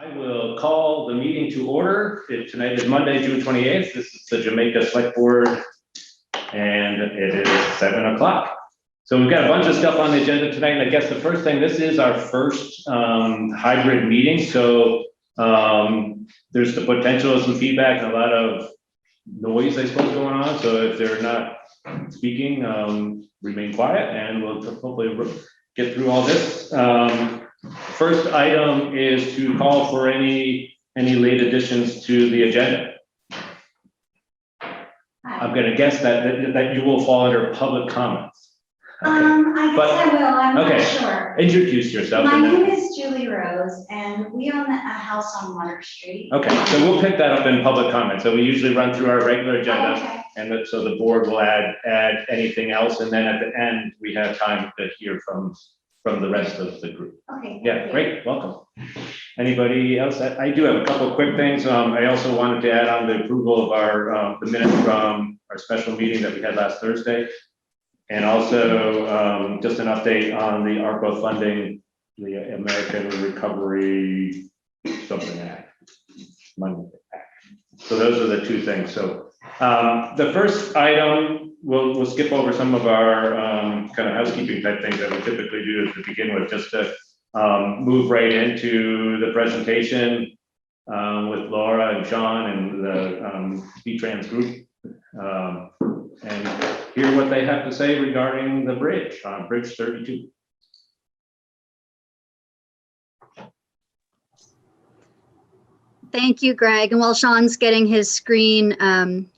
I will call the meeting to order. Tonight is Monday, June 28th. This is the Jamaica Selectboard, and it is 7 o'clock. So we've got a bunch of stuff on the agenda tonight, and I guess the first thing, this is our first hybrid meeting, so there's the potential of some feedback and a lot of noise, I suppose, going on. So if they're not speaking, remain quiet, and we'll hopefully get through all this. First item is to call for any late additions to the agenda. I'm going to guess that you will fall under public comments. Okay. I guess I will. I'm okay. not sure. Introduce yourself. My name is Julie Rose, and we own a house on Water Street. Okay, so we'll pick that up in public comment. So we usually run through our regular agenda, okay. And so the board will add anything else, and then at the end we have time to hear from the rest of the group. Okay. Yeah, great, welcome. Anybody else? I do have a couple of quick things. I also wanted to add on the approval of our the minutes from our special meeting that we had last Thursday. And also just an update on the ARPA funding, the American Recovery something Act, Money Act. So those are the two things. So the first item, we'll skip over some of our kind of housekeeping type things that we typically do to begin with, just to move right into the presentation with Laura and Sean and the VTrans group, and hear what they have to say regarding the bridge on Bridge 32. Thank you, Greg. And while Sean's getting his screen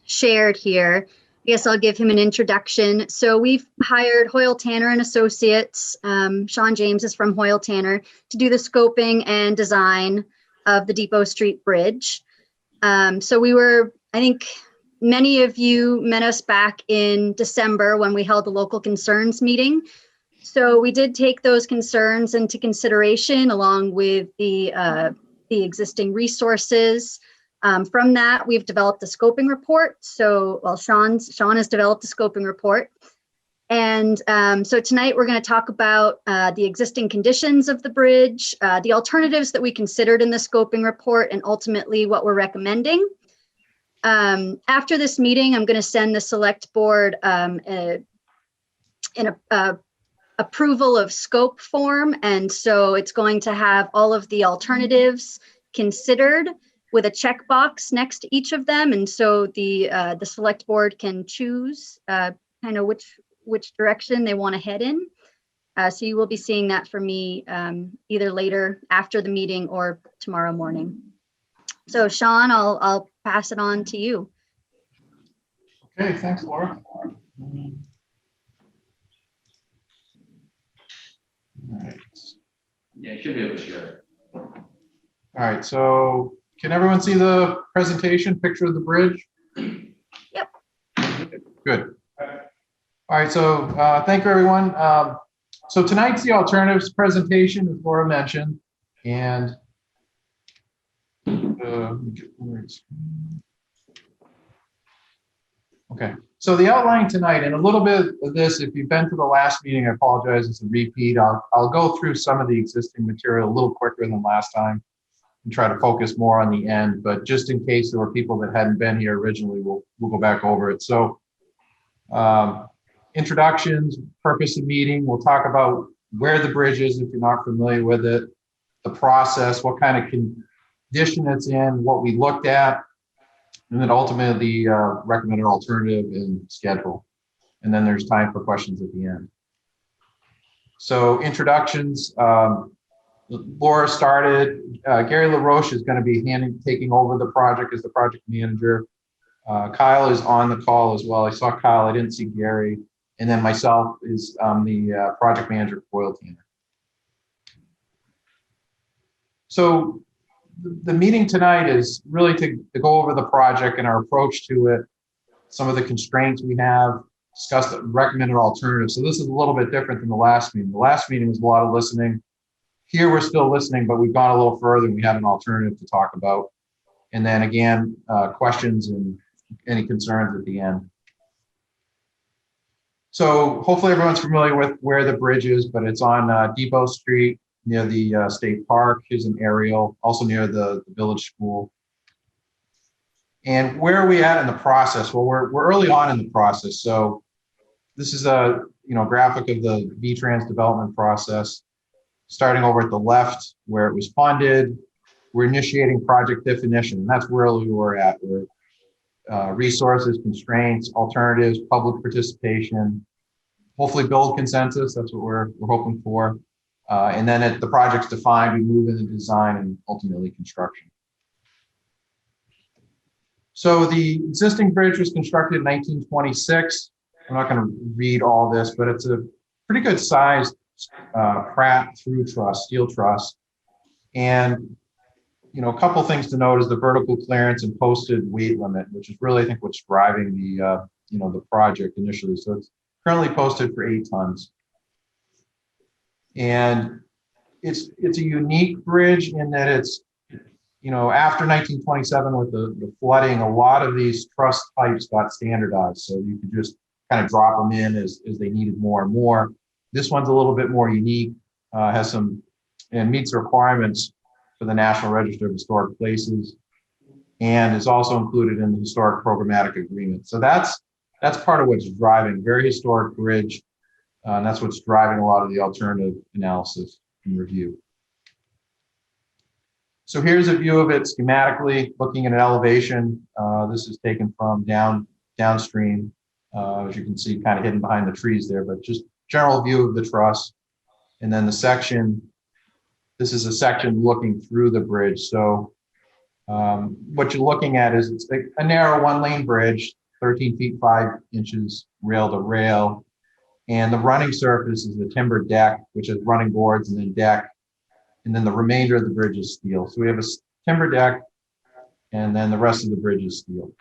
shared here, I guess I'll give him an introduction. So we've hired Hoyle Tanner and Associates. Sean James is from Hoyle Tanner to do the scoping and design of the Depot Street Bridge. So we were, I think many of you met us back in December when we held the local concerns meeting. So we did take those concerns into consideration along with the existing resources. From that, we've developed a scoping report. So, well, Sean has developed a scoping report. And so tonight we're going to talk about the existing conditions of the bridge, the alternatives that we considered in the scoping report, and ultimately what we're recommending. After this meeting, I'm going to send the select board an approval of scope form. And so it's going to have all of the alternatives considered with a checkbox next to each of them. And so the select board can choose kind of which direction they want to head in. So you will be seeing that from me either later after the meeting or tomorrow morning. So Sean, I'll pass it on to you. Okay, thanks, Laura. All right. Yeah, you should be able to share it. All right, so can everyone see the presentation picture of the bridge? Yep. Good. All right, so thank you, everyone. So tonight's the alternatives presentation, as Laura mentioned, and okay, so the outline tonight, and a little bit of this, if you've been to the last meeting, I apologize, it's a repeat. I'll go through some of the existing material a little quicker than last time and try to focus more on the end, but just in case there were people that hadn't been here originally, we'll go back over it. So introductions, purpose of meeting, we'll talk about where the bridge is if you're not familiar with it, the process, what kind of condition it's in, what we looked at, and then ultimately the recommended alternative and schedule. And then there's time for questions at the end. So introductions, Laura started, Gary LaRoche is going to be taking over the project as the project manager. Kyle is on the call as well. I saw Kyle, I didn't see Gary. And then myself is the project manager for Hoyle Tanner. So the meeting tonight is really to go over the project and our approach to it, some of the constraints we have, discuss the recommended alternatives. So this is a little bit different than the last meeting. The last meeting was a lot of listening. Here we're still listening, but we've gone a little further and we have an alternative to talk about. And then again, questions and any concerns at the end. So hopefully everyone's familiar with where the bridge is, but it's on Depot Street. near the state park. Here's an aerial, also near the village school. And where are we at in the process? Well, we're early on in the process. So this is a graphic of the VTrans development process. Starting over at the left where it was funded, we're initiating project definition. And that's where we were at. We're resources, constraints, alternatives, public participation, hopefully build consensus. That's what we're hoping for. And then at the project's defined, we move into design and ultimately construction. So the existing bridge was constructed in 1926. I'm not going to read all this, but it's a pretty good sized Pratt through truss, steel truss. And a couple things to note is the vertical clearance and posted weight limit, which is really, I think, what's driving the the project initially. So it's currently posted for 8 tons. And it's a unique bridge in that it's, after 1927 with the flooding, a lot of these truss types got standardized. So you could just kind of drop them in as they needed more and more. This one's a little bit more unique, has some, and meets the requirements for the National Register of Historic Places, and is also included in the Historic Programmatic Agreement. So that's part of what's driving, very historic bridge, and that's what's driving a lot of the alternative analysis and review. So here's a view of it schematically, looking at an elevation. This is taken from downstream, as you can see, kind of hidden behind the trees there, but just general view of the truss. And then the section, this is a section looking through the bridge. So what you're looking at is it's a narrow 1-lane bridge, 13 feet 5 inches rail to rail. And the running surface is the timber deck, which has running boards and then deck. And then the remainder of the bridge is steel. So we have a timber deck, and then the rest of the bridge is steel.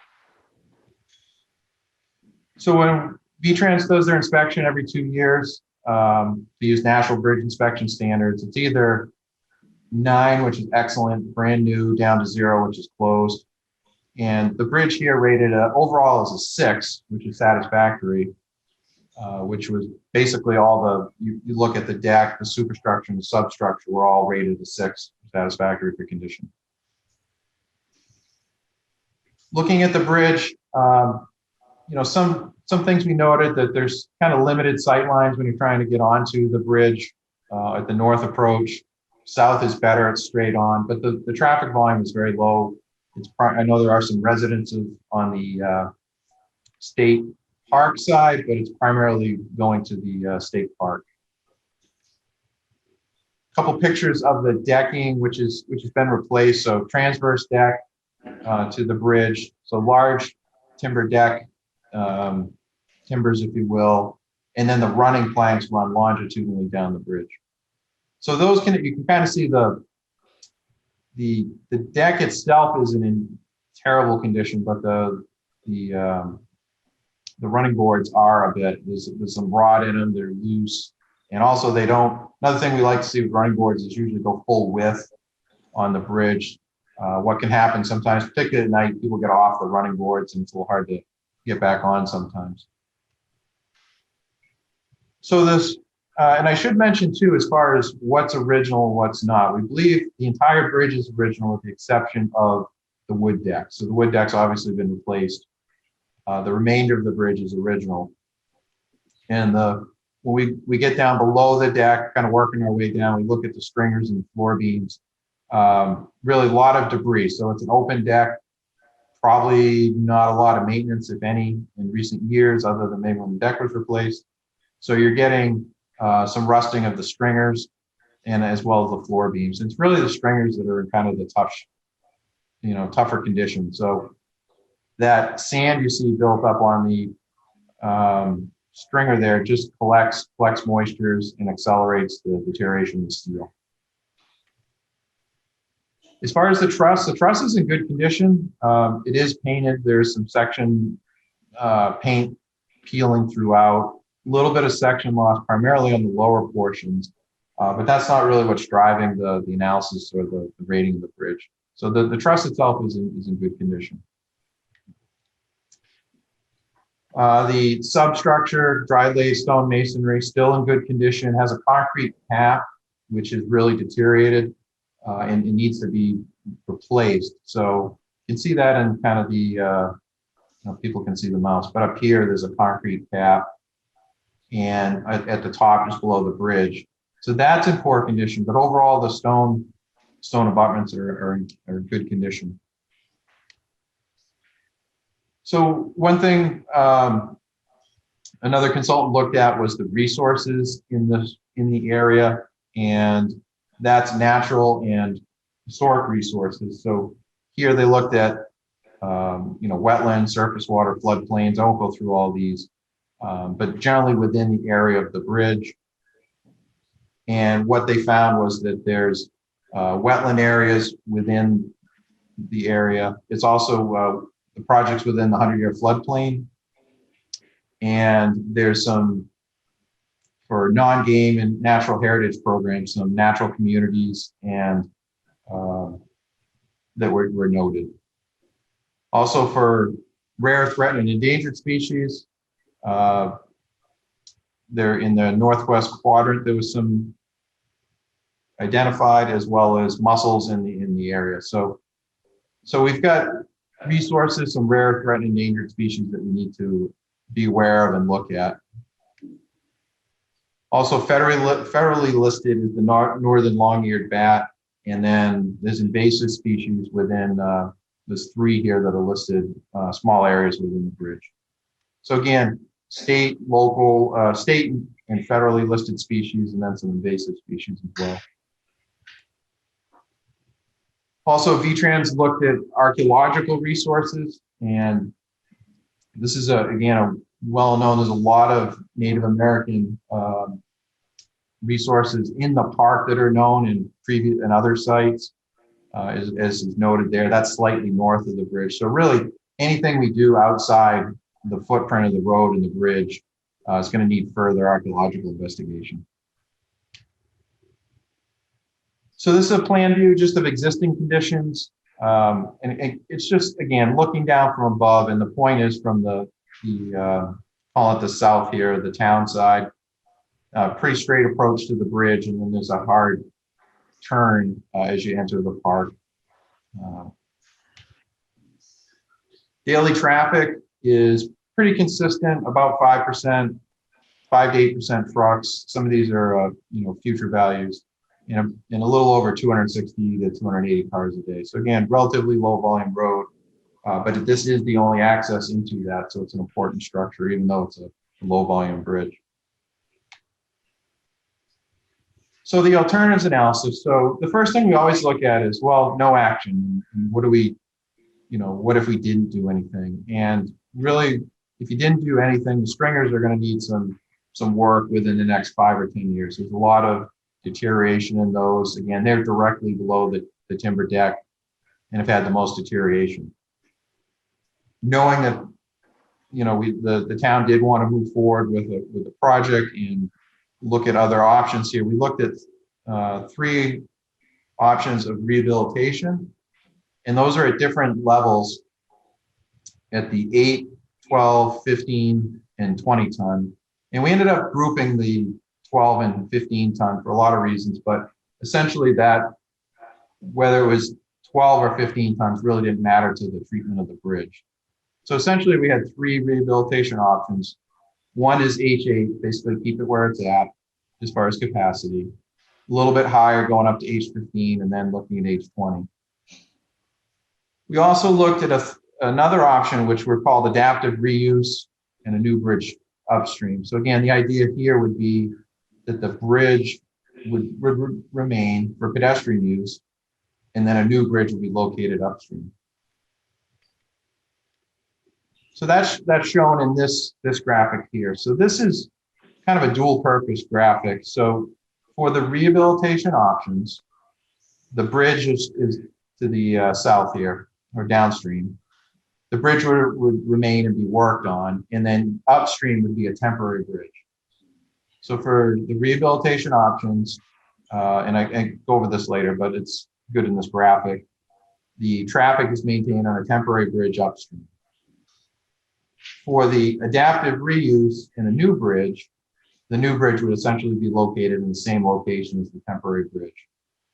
So when VTrans does their inspection every 2 years, they use National Bridge Inspection Standards. It's either 9, which is excellent, brand new, down to 0, which is closed. And the bridge here rated overall is a 6, which is satisfactory, which was basically all you look at the deck, the superstructure, and the substructure were all rated a 6, satisfactory for condition. Looking at the bridge, some things we noted that there's kind of limited sight lines when you're trying to get onto the bridge at the north approach. South is better, it's straight on, but the traffic volume is very low. I know there are some residences on the state park side, but it's primarily going to the state park. A couple pictures of the decking, which has been replaced. So transverse deck to the bridge. So large timber deck, timbers, if you will, and then the running planks run longitudinally down the bridge. So those you can kind of see the deck itself isn't in terrible condition, but the running boards are a bit. There's some rot in them. They're loose, and also they don't. Another thing we like to see with running boards is usually go full width on the bridge. What can happen sometimes, particularly at night, people get off the running boards, and it's a little hard to get back on sometimes. So this, and I should mention too, as far as what's original and what's not, we believe the entire bridge is original with the exception of the wood deck. So the wood deck's obviously been replaced. The remainder of the bridge is original. And when we get down below the deck, kind of working our way down, we look at the stringers and floor beams. Really a lot of debris. So it's an open deck, probably not a lot of maintenance, if any, in recent years, other than maybe when the deck was replaced. So you're getting some rusting of the stringers and as well as the floor beams. It's really the stringers that are in kind of the tougher condition. So that sand you see built up on the stringer there just collects moistures and accelerates the deterioration of the steel. As far as the truss is in good condition. It is painted. There's some section paint peeling throughout. A little bit of section loss, primarily on the lower portions, but that's not really what's driving the analysis or the rating of the bridge. So the truss itself is in good condition. The substructure, dry laid stone masonry, still in good condition, has a concrete cap which is really deteriorated and it needs to be replaced. So you can see that in kind of the, people can see the mouse, but up here, there's a concrete cap and at the top, just below the bridge. So that's in poor condition, but overall the stone abutments are in good condition. So one thing another consultant looked at was the resources in the area, and that's natural and historic resources. So here they looked at wetlands, surface water, floodplains. I won't go through all these, but generally within the area of the bridge. And what they found was that there's wetland areas within the area. It's also the project's within the 100-year floodplain. And there's some, for non-game and natural heritage programs, some natural communities and that were noted. Also for rare, threatened, and endangered species, they're in the northwest quadrant. There was some identified, as well as mussels in the area. So we've got resources, some rare, threatened, endangered species that we need to be aware of and look at. Also federally listed is the northern long-eared bat, and then there's invasive species within there's 3 here that are listed, small areas within the bridge. So again, state, local, state and federally listed species, and then some invasive species as well. Also, VTrans looked at archaeological resources, and this is again well known. There's a lot of Native American resources in the park that are known in previous and other sites, as is noted there. That's slightly north of the bridge. So really, anything we do outside the footprint of the road and the bridge is going to need further archaeological investigation. So this is a plan view just of existing conditions. And it's just, again, looking down from above. And the point is from the call it the south here, the town side, pretty straight approach to the bridge. And then there's a hard turn as you enter the park. Daily traffic is pretty consistent, about 5%, 5 to 8% trucks. Some of these are, future values. In a little over 260 to 280 cars a day. So again, relatively low volume road, but this is the only access into that. So it's an important structure, even though it's a low volume bridge. So the alternatives analysis. So the first thing we always look at is, well, no action. And what do we, what if we didn't do anything? And really, if you didn't do anything, the stringers are going to need some work within the next 5 or 10 years. There's a lot of deterioration in those. Again, they're directly below the timber deck and have had the most deterioration. Knowing that, the town did want to move forward with a project and look at other options here. We looked at 3 options of rehabilitation, and those are at different levels at the 8, 12, 15, and 20 ton. And we ended up grouping the 12 and 15 ton for a lot of reasons, but essentially that, whether it was 12 or 15 tons really didn't matter to the treatment of the bridge. So essentially we had 3 rehabilitation options. One is H8, basically keep it where it's at as far as capacity, a little bit higher going up to H15 and then looking at H20. We also looked at another option, which were called adaptive reuse and a new bridge upstream. So again, the idea here would be that the bridge would remain for pedestrian use, and then a new bridge would be located upstream. So that's shown in this graphic here. So this is kind of a dual purpose graphic. So for the rehabilitation options, the bridge is to the south here, or downstream. The bridge would remain and be worked on, and then upstream would be a temporary bridge. So for the rehabilitation options, and I go over this later, but it's good in this graphic, the traffic is maintained on a temporary bridge upstream. For the adaptive reuse in a new bridge, the new bridge would essentially be located in the same location as the temporary bridge.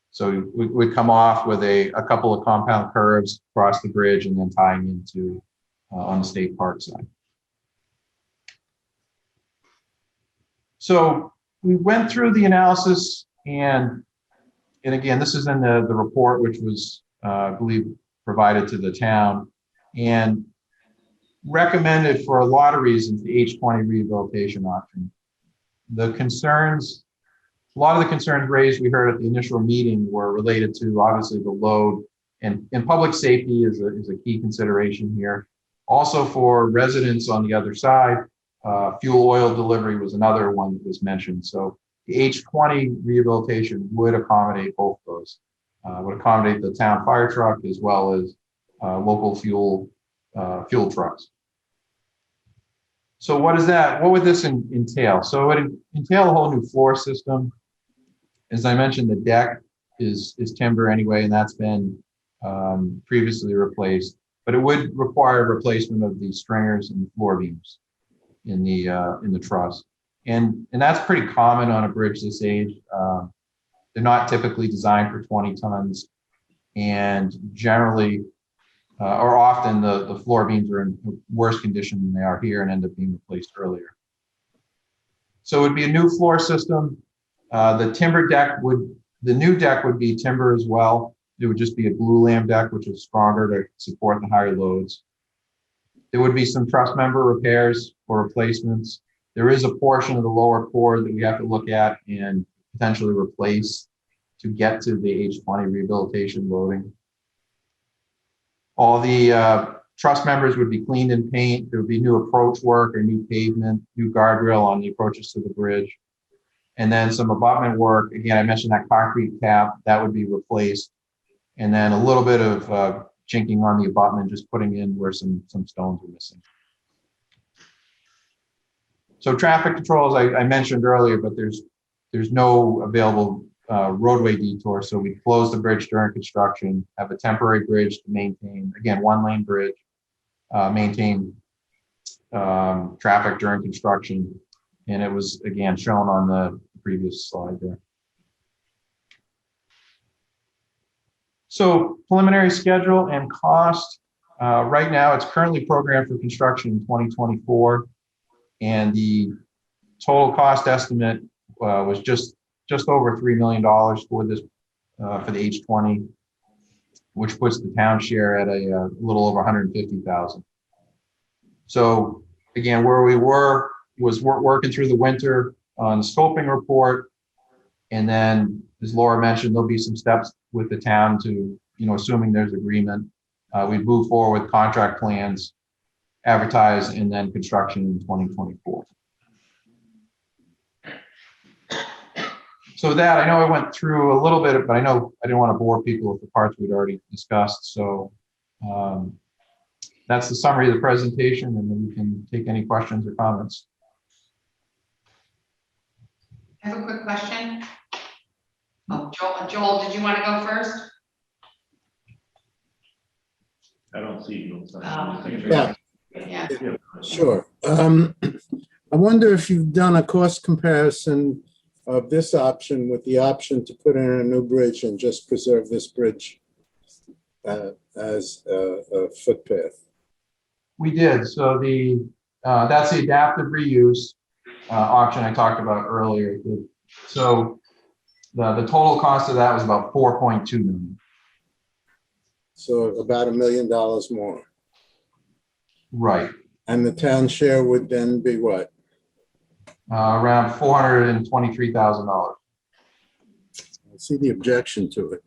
So we would come off with a couple of compound curves across the bridge and then tying into on the state park side. So we went through the analysis, and again, this is in the report, which was, I believe, provided to the town, and recommended for a lot of reasons the H20 rehabilitation option. The concerns, a lot of the concerns raised, we heard at the initial meeting, were related to obviously the load, and public safety is a key consideration here. Also for residents on the other side, fuel oil delivery was another one that was mentioned. So the H20 rehabilitation would accommodate both those, would accommodate the town fire truck as well as local fuel trucks. So what is that? What would this entail? So it would entail a whole new floor system. As I mentioned, the deck is timber anyway, and that's been previously replaced, but it would require replacement of the stringers and the floor beams in the truss. And that's pretty common on a bridge this age. They're not typically designed for 20 tons, and generally, or often the floor beams are in worse condition than they are here and end up being replaced earlier. So it would be a new floor system. The timber deck the new deck would be timber as well. It would just be a glue lam deck, which is stronger to support the higher loads. There would be some truss member repairs or replacements. There is a portion of the lower core that we have to look at and potentially replace to get to the H20 rehabilitation loading. All the truss members would be cleaned and paint. There would be new approach work or new pavement, new guardrail on the approaches to the bridge. And then some abutment work. Again, I mentioned that concrete cap, that would be replaced. And then a little bit of chinking on the abutment, just putting in where some stones are missing. So traffic controls, I mentioned earlier, but there's no available roadway detour. So we close the bridge during construction, have a temporary bridge to maintain, again, 1-lane bridge, maintain traffic during construction. And it was, again, shown on the previous slide there. So preliminary schedule and cost. Right now, it's currently programmed for construction in 2024. And the total cost estimate was just over $3 million for this, for the H20, which puts the town share at a little over $150,000. So again, where we were was working through the winter on the scoping report. And then, as Laura mentioned, there'll be some steps with the town to, assuming there's agreement, we'd move forward with contract plans, advertise, and then construction in 2024. So that, I know I went through a little bit, but I know I didn't want to bore people with the parts we'd already discussed. So that's the summary of the presentation, and then we can take any questions or comments. I have a quick question. Oh, Joel, did you want to go first? I don't see you. Yeah. Yeah. Sure. I wonder if you've done a cost comparison of this option with the option to put in a new bridge and just preserve this bridge as a footpath. We did. So that's the adaptive reuse option I talked about earlier. So the total cost of that was about $4.2 million. So about $1 million more. Right. And the town share would then be what? Around $423,000. I see the objection to it.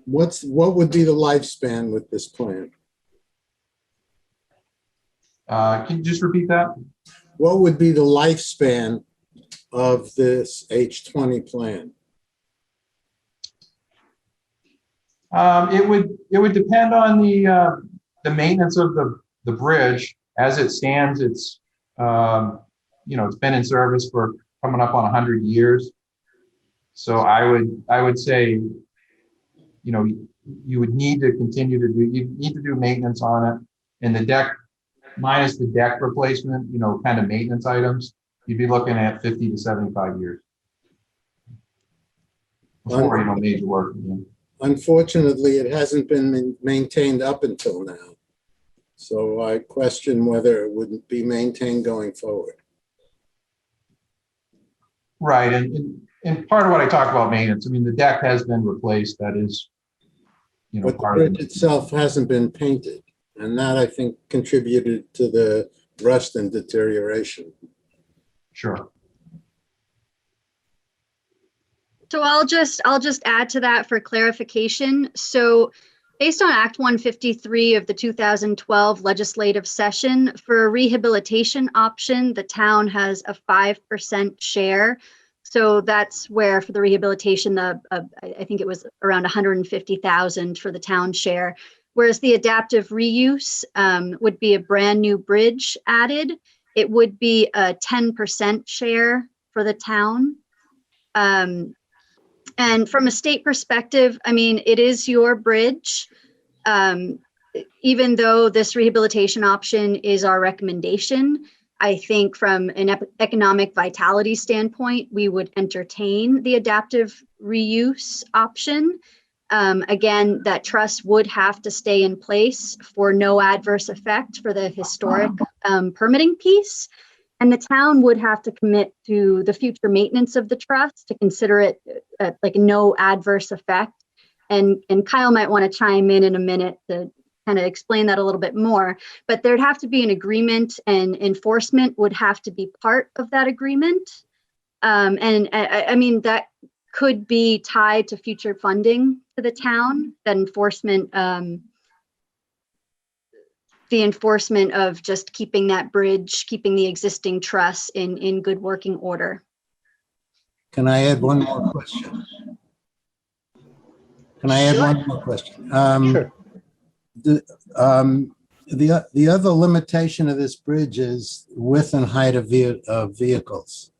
What would be the lifespan with this plan? Can you just repeat that? What would be the lifespan of this H20 plan? It would depend on the maintenance of the bridge. As it stands, it's it's been in service for coming up on 100 years. So I would say, you would need to continue to do maintenance on it, and the deck, minus the deck replacement, kind of maintenance items, You'd be looking at 50 to 75 years. Before, major work again. Unfortunately, it hasn't been maintained up until now. So I question whether it wouldn't be maintained going forward. Right, and part of what I talked about maintenance, I mean, the deck has been replaced, that is, But the part of bridge itself hasn't been painted, and that, I think, contributed to the rust and deterioration. Sure. So I'll just add to that for clarification. So based on Act 153 of the 2012 legislative session, for a rehabilitation option, the town has a 5% share. So that's where for the rehabilitation, I think it was around 150,000 for the town share. Whereas the adaptive reuse would be a brand new bridge added. It would be a 10% share for the town. And from a state perspective, I mean, it is your bridge. Even though this rehabilitation option is our recommendation, I think from an economic vitality standpoint, we would entertain the adaptive reuse option. Again, that trust would have to stay in place for no adverse effect for the historic permitting piece. And the town would have to commit to the future maintenance of the trust to consider it like no adverse effect. And Kyle might want to chime in a minute to kind of explain that a little bit more, but there'd have to be an agreement and enforcement would have to be part of that agreement. And I mean, that could be tied to future funding to the town, that enforcement, the enforcement of just keeping that bridge, keeping the existing truss in good working order. Can I add one more question? Sure. The other limitation of this bridge is width and height of vehicles.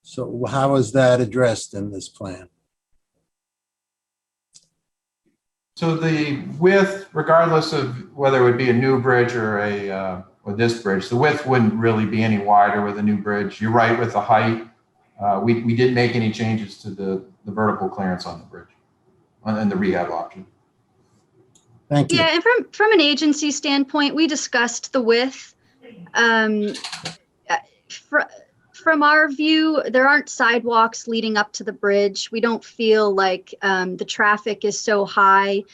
So how is that addressed in this plan? So the width, regardless of whether it would be a new bridge or or this bridge, the width wouldn't really be any wider with a new bridge. You're right with the height. We didn't make any changes to the vertical clearance on the bridge and the rehab option. Thank you. Yeah, and from an agency standpoint, we discussed the width. From our view, there aren't sidewalks leading up to the bridge. We don't feel like the traffic is so high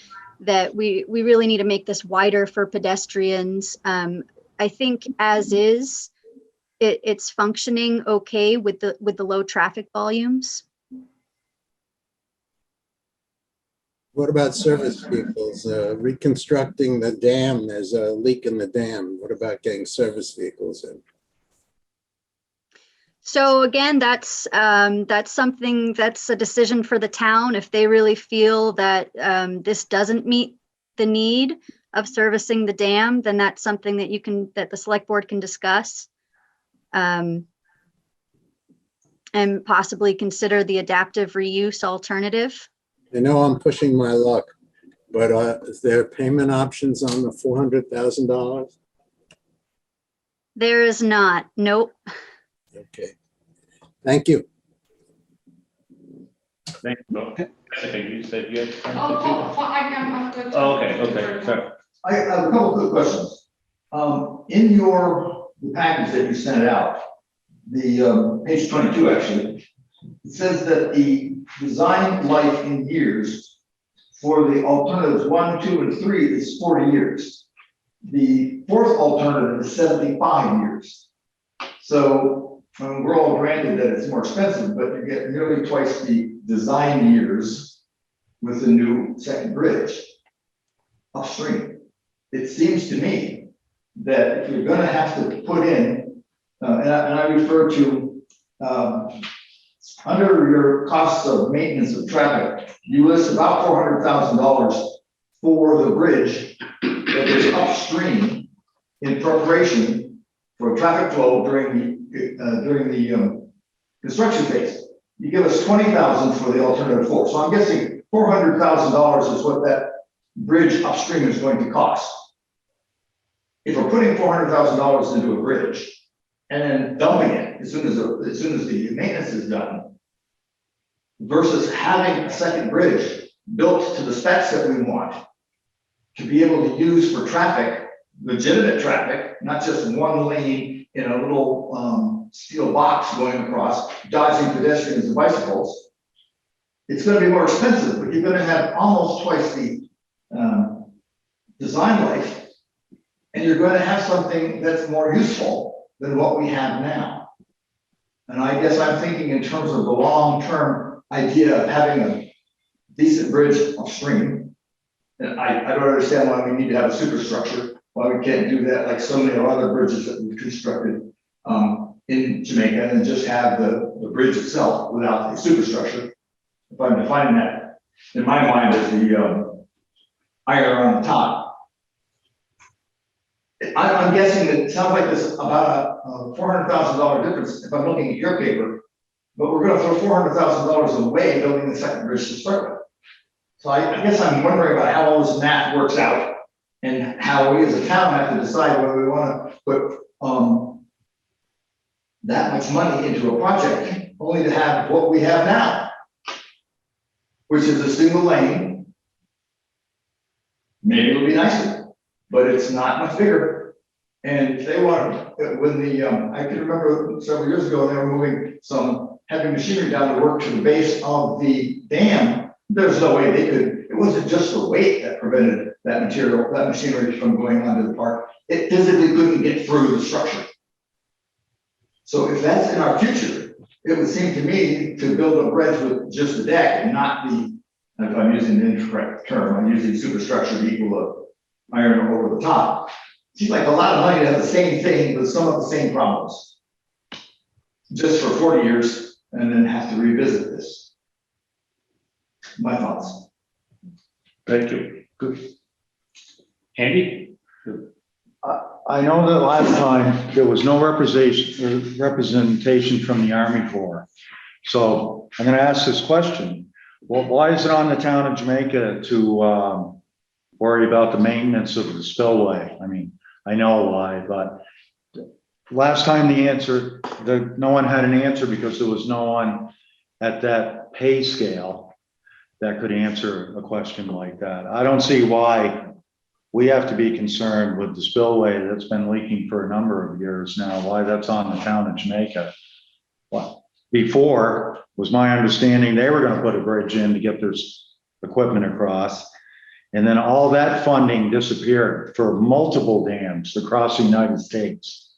that we really need to make this wider for pedestrians. I think as is, it's functioning okay with the low traffic volumes. What about service vehicles? Reconstructing the dam, there's a leak in the dam. What about getting service vehicles in? So again, that's something that's a decision for the town. If they really feel that this doesn't meet the need of servicing the dam, then that's something that the select board can discuss. And possibly consider the adaptive reuse alternative. I know I'm pushing my luck, but is there payment options on the $400,000? There is not, nope. Okay. Thank you. Thank you. Jessica, you said you had something I'm good. to? Oh, okay, sorry. I have a couple quick questions. In the package that you sent out, the page 22 actually, it says that the design life in years for the alternatives 1, 2, and 3 is 40 years. The fourth alternative is 75 years. So we're all granted that it's more expensive, but you get nearly twice the design years with the new second bridge upstream. It seems to me that if you're going to have to put in, and I refer to under your costs of maintenance of traffic, you list about $400,000 for the bridge that is upstream in preparation for traffic flow during the construction phase. You give us $20,000 for the alternative 4. So I'm guessing $400,000 is what that bridge upstream is going to cost. if we're putting $400,000 into a bridge and then dumping it as soon as the maintenance is done, versus having a second bridge built to the specs that we want to be able to use for traffic, legitimate traffic, not just one lane in a little steel box going across, dodging pedestrians and bicycles. It's going to be more expensive, but you're going to have almost twice the design life, and you're going to have something that's more useful than what we have now. And I guess I'm thinking in terms of the long-term idea of having a decent bridge upstream. And I don't understand why we need to have a superstructure, why we can't do that like so many other bridges that we've constructed in Jamaica, and just have the bridge itself without the superstructure. If I'm defining that in my mind as the iron on the top. I'm guessing that it sounds like there's about a $400,000 difference if I'm looking at your paper, but we're going to throw $400,000 away building the second bridge to start with. So I guess I'm wondering about how all this math works out and how we as a town have to decide whether we want to put that much money into a project only to have what we have now, which is a single lane. Maybe it'll be nicer, but it's not much bigger. And if they want, when I can remember several years ago, they were moving some heavy machinery down to work to the base of the dam. There's no way they could, it wasn't just the weight that prevented that material, that machinery from going onto the park. It physically couldn't get through the structure. So if that's in our future, it would seem to me to build a bridge with just the deck and not the, if I'm using the incorrect term, I'm using superstructure to equal a iron over the top. Seems like a lot of money to have the same thing with some of the same problems. Just for 40 years and then have to revisit this. My thoughts. Thank you. Good. Andy? I know that last time there was no representation from the Army Corps. So I'm going to ask this question. Well, why is it on the town of Jamaica to worry about the maintenance of the spillway? I mean, I know why, but last time no one had an answer because there was no one at that pay scale that could answer a question like that. I don't see why we have to be concerned with the spillway that's been leaking for a number of years now, why that's on the town of Jamaica. Well, before was my understanding they were going to put a bridge in to get their equipment across. And then all that funding disappeared for multiple dams across the United States.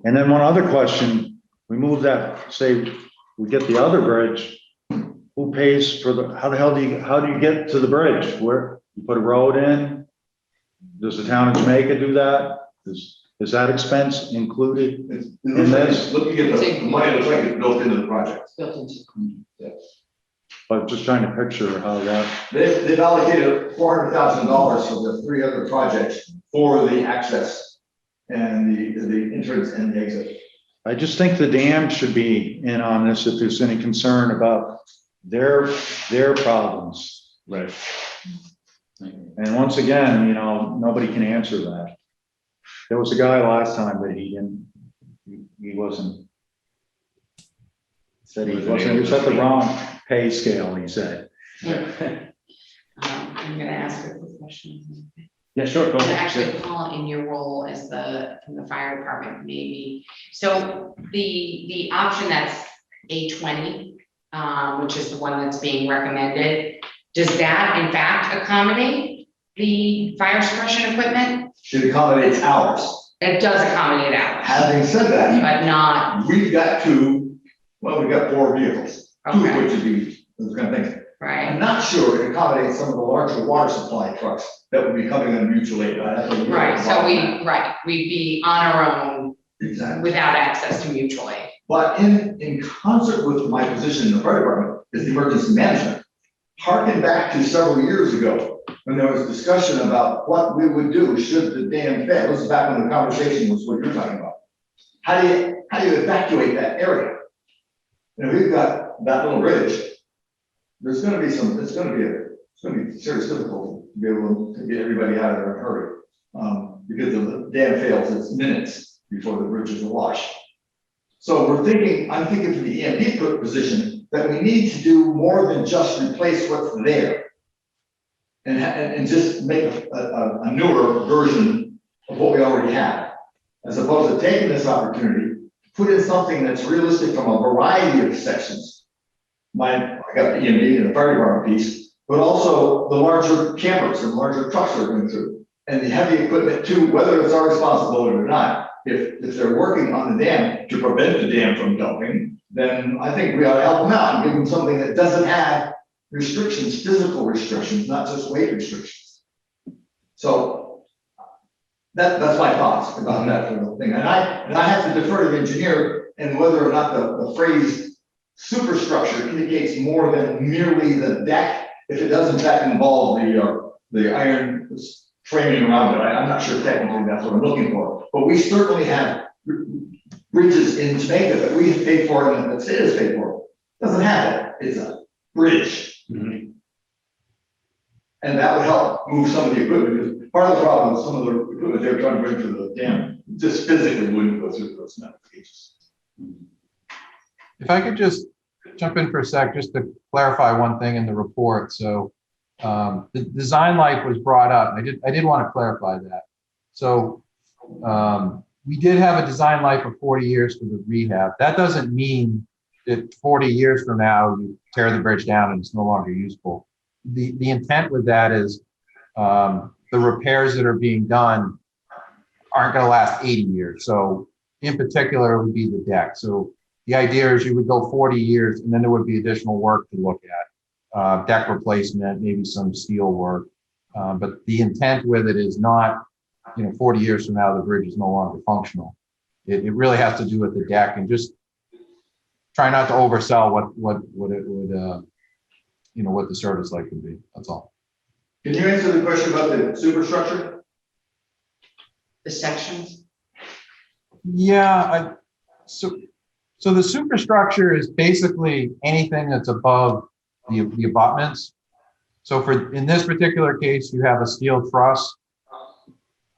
And then one other question, we move that, say we get the other bridge, who pays for how do you get to the bridge? Where you put a road in? Does the town of Jamaica do that? Is that expense included in this? Looking at the money, looks like it's built into the project. Built into. Yes. But just trying to picture how that. They've allocated $400,000 for the 3 other projects for the access and the entrance and the exit. I just think the dam should be in on this if there's any concern about their problems. Right. And once again, nobody can answer that. There was a guy last time, but he said he was at the wrong pay scale, he said. I'm gonna ask a quick question. Yeah, sure. Go And ahead. actually, Paul, in your role as from the fire department, maybe. So the option that's A20, which is the one that's being recommended, does that in fact accommodate the fire suppression equipment? Should accommodate ours. It does accommodate ours, Having said that, but not, we've got 4 vehicles, 2 of Okay. which would be those kind of things. right? I'm not sure it accommodates some of the larger water supply trucks that would be coming on mutual aid. I'd have to look Right, at so that. we'd be on our own Exactly. without access to mutual aid. But in concert with my position in the fire department is the emergency management. Harken back to several years ago, when there was discussion about what we would do should the dam fail. This is back when the conversation was what you're talking about. How do you evacuate that area? We've got that little bridge. It's gonna be serious difficulty to be able to get everybody out of there in a hurry. because the dam fails, it's minutes before the bridge is awash. So I'm thinking from the EMD position that we need to do more than just replace what's there. And just make a newer version of what we already have, as opposed to taking this opportunity, put in something that's realistic from a variety of sections. I got the EMD and the fire department piece, but also the larger campers and larger trucks that are going through, and the heavy equipment too, whether it's our responsibility or not. If they're working on the dam to prevent the dam from dumping, then I think we ought to help them out and give them something that doesn't have restrictions, physical restrictions, not just weight restrictions. So that's my thoughts about that little thing. And I have to defer to the engineer and whether or not the phrase superstructure indicates more than merely the deck. If it does in fact involve the iron framing around it, I'm not sure technically that's what I'm looking for. But we certainly have bridges in Jamaica that we have paid for and that the state has paid for. It doesn't have it. It's a bridge. Mhm. And that would help move some of the equipment, because part of the problem is some of the equipment they're trying to bring to the dam just physically wouldn't go through those metal gauges. If I could just jump in for a sec, just to clarify one thing in the report. So the design life was brought up. I did want to clarify that. So we did have a design life of 40 years for the rehab. That doesn't mean that 40 years from now, you tear the bridge down and it's no longer useful. The intent with that is the repairs that are being done aren't going to last 80 years. So in particular, it would be the deck. So the idea is you would go 40 years and then there would be additional work to look at, deck replacement, maybe some steel work. But the intent with it is not, 40 years from now, the bridge is no longer functional. It really has to do with the deck, and just try not to oversell what it would, what the service life could be. That's all. Can you answer the question about the superstructure? The sections? Yeah, so the superstructure is basically anything that's above the abutments. So in this particular case, you have a steel truss.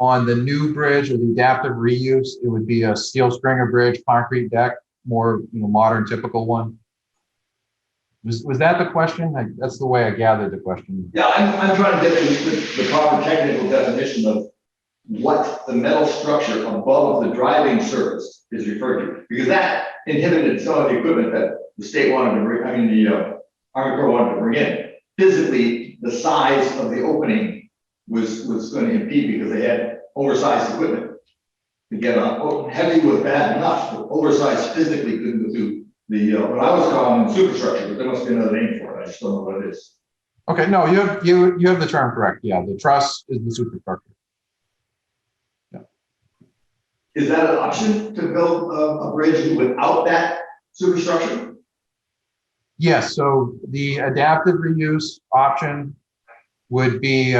On the new bridge or the adaptive reuse, it would be a steel stringer bridge, concrete deck, more modern, typical one. Was that the question? That's the way I gathered the question. Yeah, I'm trying to get to the proper technical definition of what the metal structure above the driving surface is referred to, because that inhibited some of the equipment that the state wanted to bring, the Army Corps wanted to bring in. Physically, the size of the opening was going to impede because they had oversized equipment. Again, heavy was bad enough, but oversized physically couldn't go through the, what I was calling superstructure, but there must be another name for it. I just don't know what it is. Okay, no, you have the term correct. Yeah, the truss is the superstructure. Yeah. Is that an option to build a bridge without that superstructure? Yes, so the adaptive reuse option would be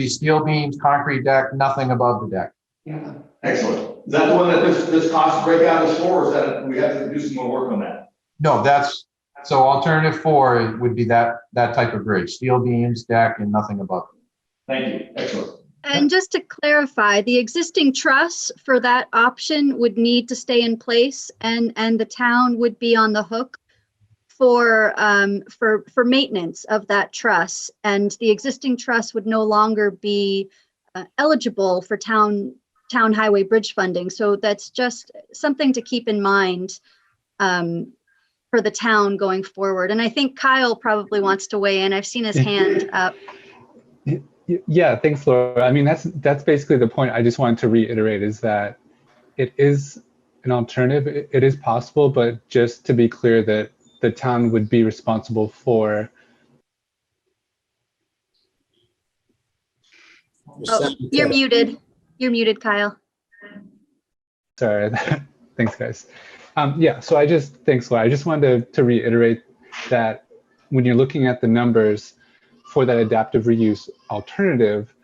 steel beams, concrete deck, nothing above the deck. Yeah. Excellent. Is that the one that this cost breakout is for, or is that we have to do some more work on that? No, so alternative 4 would be that type of bridge, steel beams, deck, and nothing above it. Thank you. Excellent. And just to clarify, the existing truss for that option would need to stay in place, and the town would be on the hook for maintenance of that truss, and the existing truss would no longer be eligible for town highway bridge funding. So that's just something to keep in mind for the town going forward. And I think Kyle probably wants to weigh in. I've seen his hand up. Yeah, thanks, Laura. I mean, that's basically the point I just wanted to reiterate, is that it is an alternative. It is possible, but just to be clear that the town would be responsible for. Oh, you're muted. You're muted, Kyle. Sorry. Thanks, guys. Yeah, so thanks, Laura. I just wanted to reiterate that when you're looking at the numbers for that adaptive reuse alternative,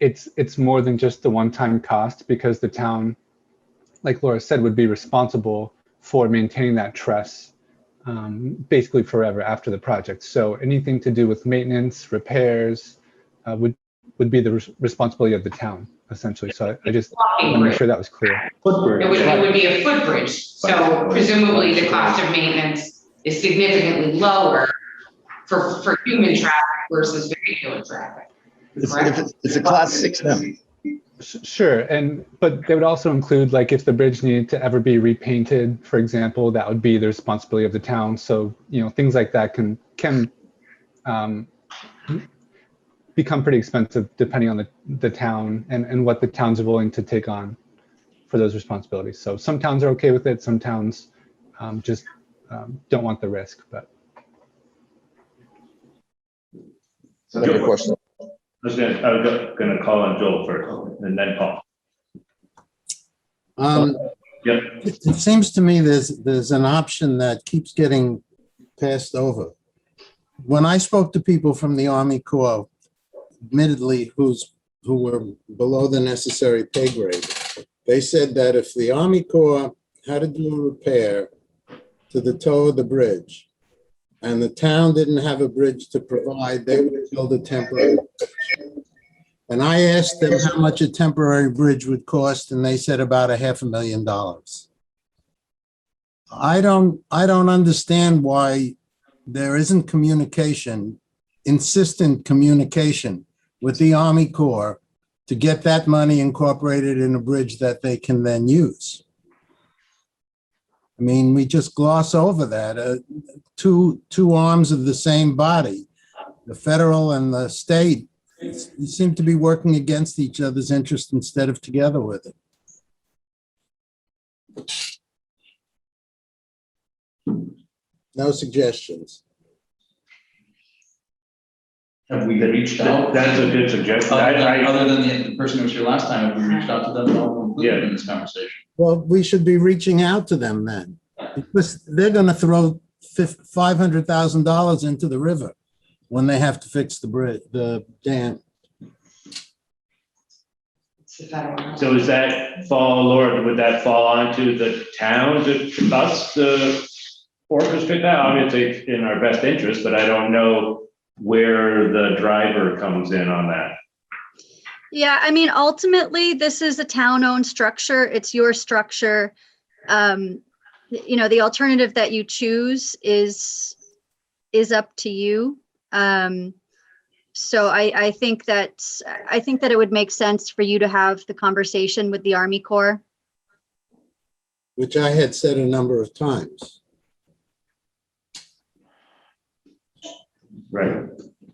it's more than just the one-time cost, because the town, like Laura said, would be responsible for maintaining that truss basically forever after the project. So anything to do with maintenance, repairs would would be the responsibility of the town, essentially. So I just Walking want to make bridge. sure that was clear. It would be a footbridge, so presumably the cost of maintenance is significantly lower for human traffic versus vehicular traffic. Correct? It's a class 6 now. Sure, but they would also include, like, if the bridge needed to ever be repainted, for example, that would be the responsibility of the town. So, things like that can become pretty expensive depending on the town and what the towns are willing to take on for those responsibilities. So some towns are okay with it, some towns just don't want the risk. But So Joel, question. I was gonna call on Joel first, and then Paul. Yep. It seems to me there's an option that keeps getting passed over. When I spoke to people from the Army Corps, admittedly who were below the necessary pay grade, they said that if the Army Corps had to do a repair to the toe of the bridge and the town didn't have a bridge to provide, they would build a temporary bridge. And I asked them how much a temporary bridge would cost, and they said about $500,000. I don't understand why there isn't communication, insistent communication with the Army Corps to get that money incorporated in a bridge that they can then use. I mean, we just gloss over that. Two arms of the same body, the federal and the state, seem to be working against each other's interest instead of together with it. No suggestions. Have we reached out? That's a good suggestion. Other than the person who was here last time, have we reached out to them at all? Included in this conversation? Well, we should be reaching out to them then, because they're going to throw $500,000 into the river when they have to fix the bridge, the dam. So does that fall, Laura, would that fall onto the town to us to orchestrate that? Obviously, it's in our best interest, but I don't know where the driver comes in on that. Yeah, I mean, ultimately, this is a town-owned structure. It's your structure. The alternative that you choose is up to you. So I think that it would make sense for you to have the conversation with the Army Corps. Which I had said a number of times. Right.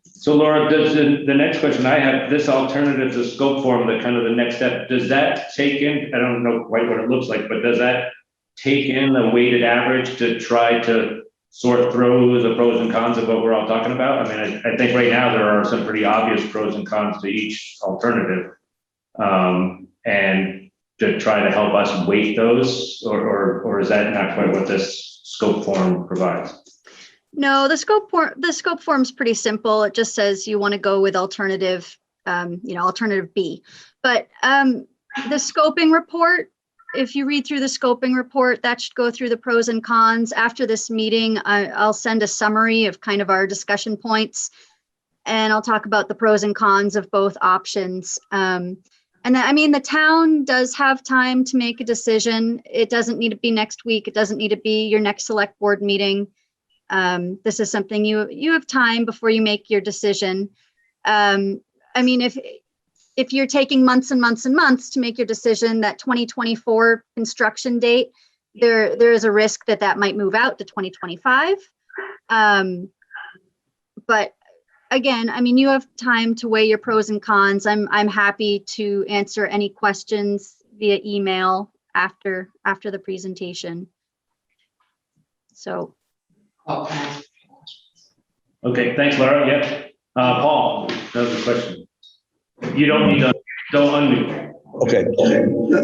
So Laura, does the next question I have, this alternative to scope form, the kind of the next step, does that take in, I don't know quite what it looks like, but does that take in a weighted average to try to sort through the pros and cons of what we're all talking about? I mean, I think right now there are some pretty obvious pros and cons to each alternative. And to try to help us weight those, or is that not quite what this scope form provides? No, the scope form is pretty simple. It just says you want to go with alternative, alternative B. But the scoping report, if you read through the scoping report, that should go through the pros and cons. After this meeting, I'll send a summary of kind of our discussion points, and I'll talk about the pros and cons of both options. And then, I mean, the town does have time to make a decision. It doesn't need to be next week. It doesn't need to be your next select board meeting. This is something you have time before you make your decision. I mean, if you're taking months and months and months to make your decision, that 2024 construction date, there is a risk that might move out to 2025. But again, I mean, you have time to weigh your pros and cons. I'm happy to answer any questions via email after the presentation. So. Okay, thanks, Laura. Yeah. Paul, that was a question. You don't need to, don't unmute. Okay. Don't do that.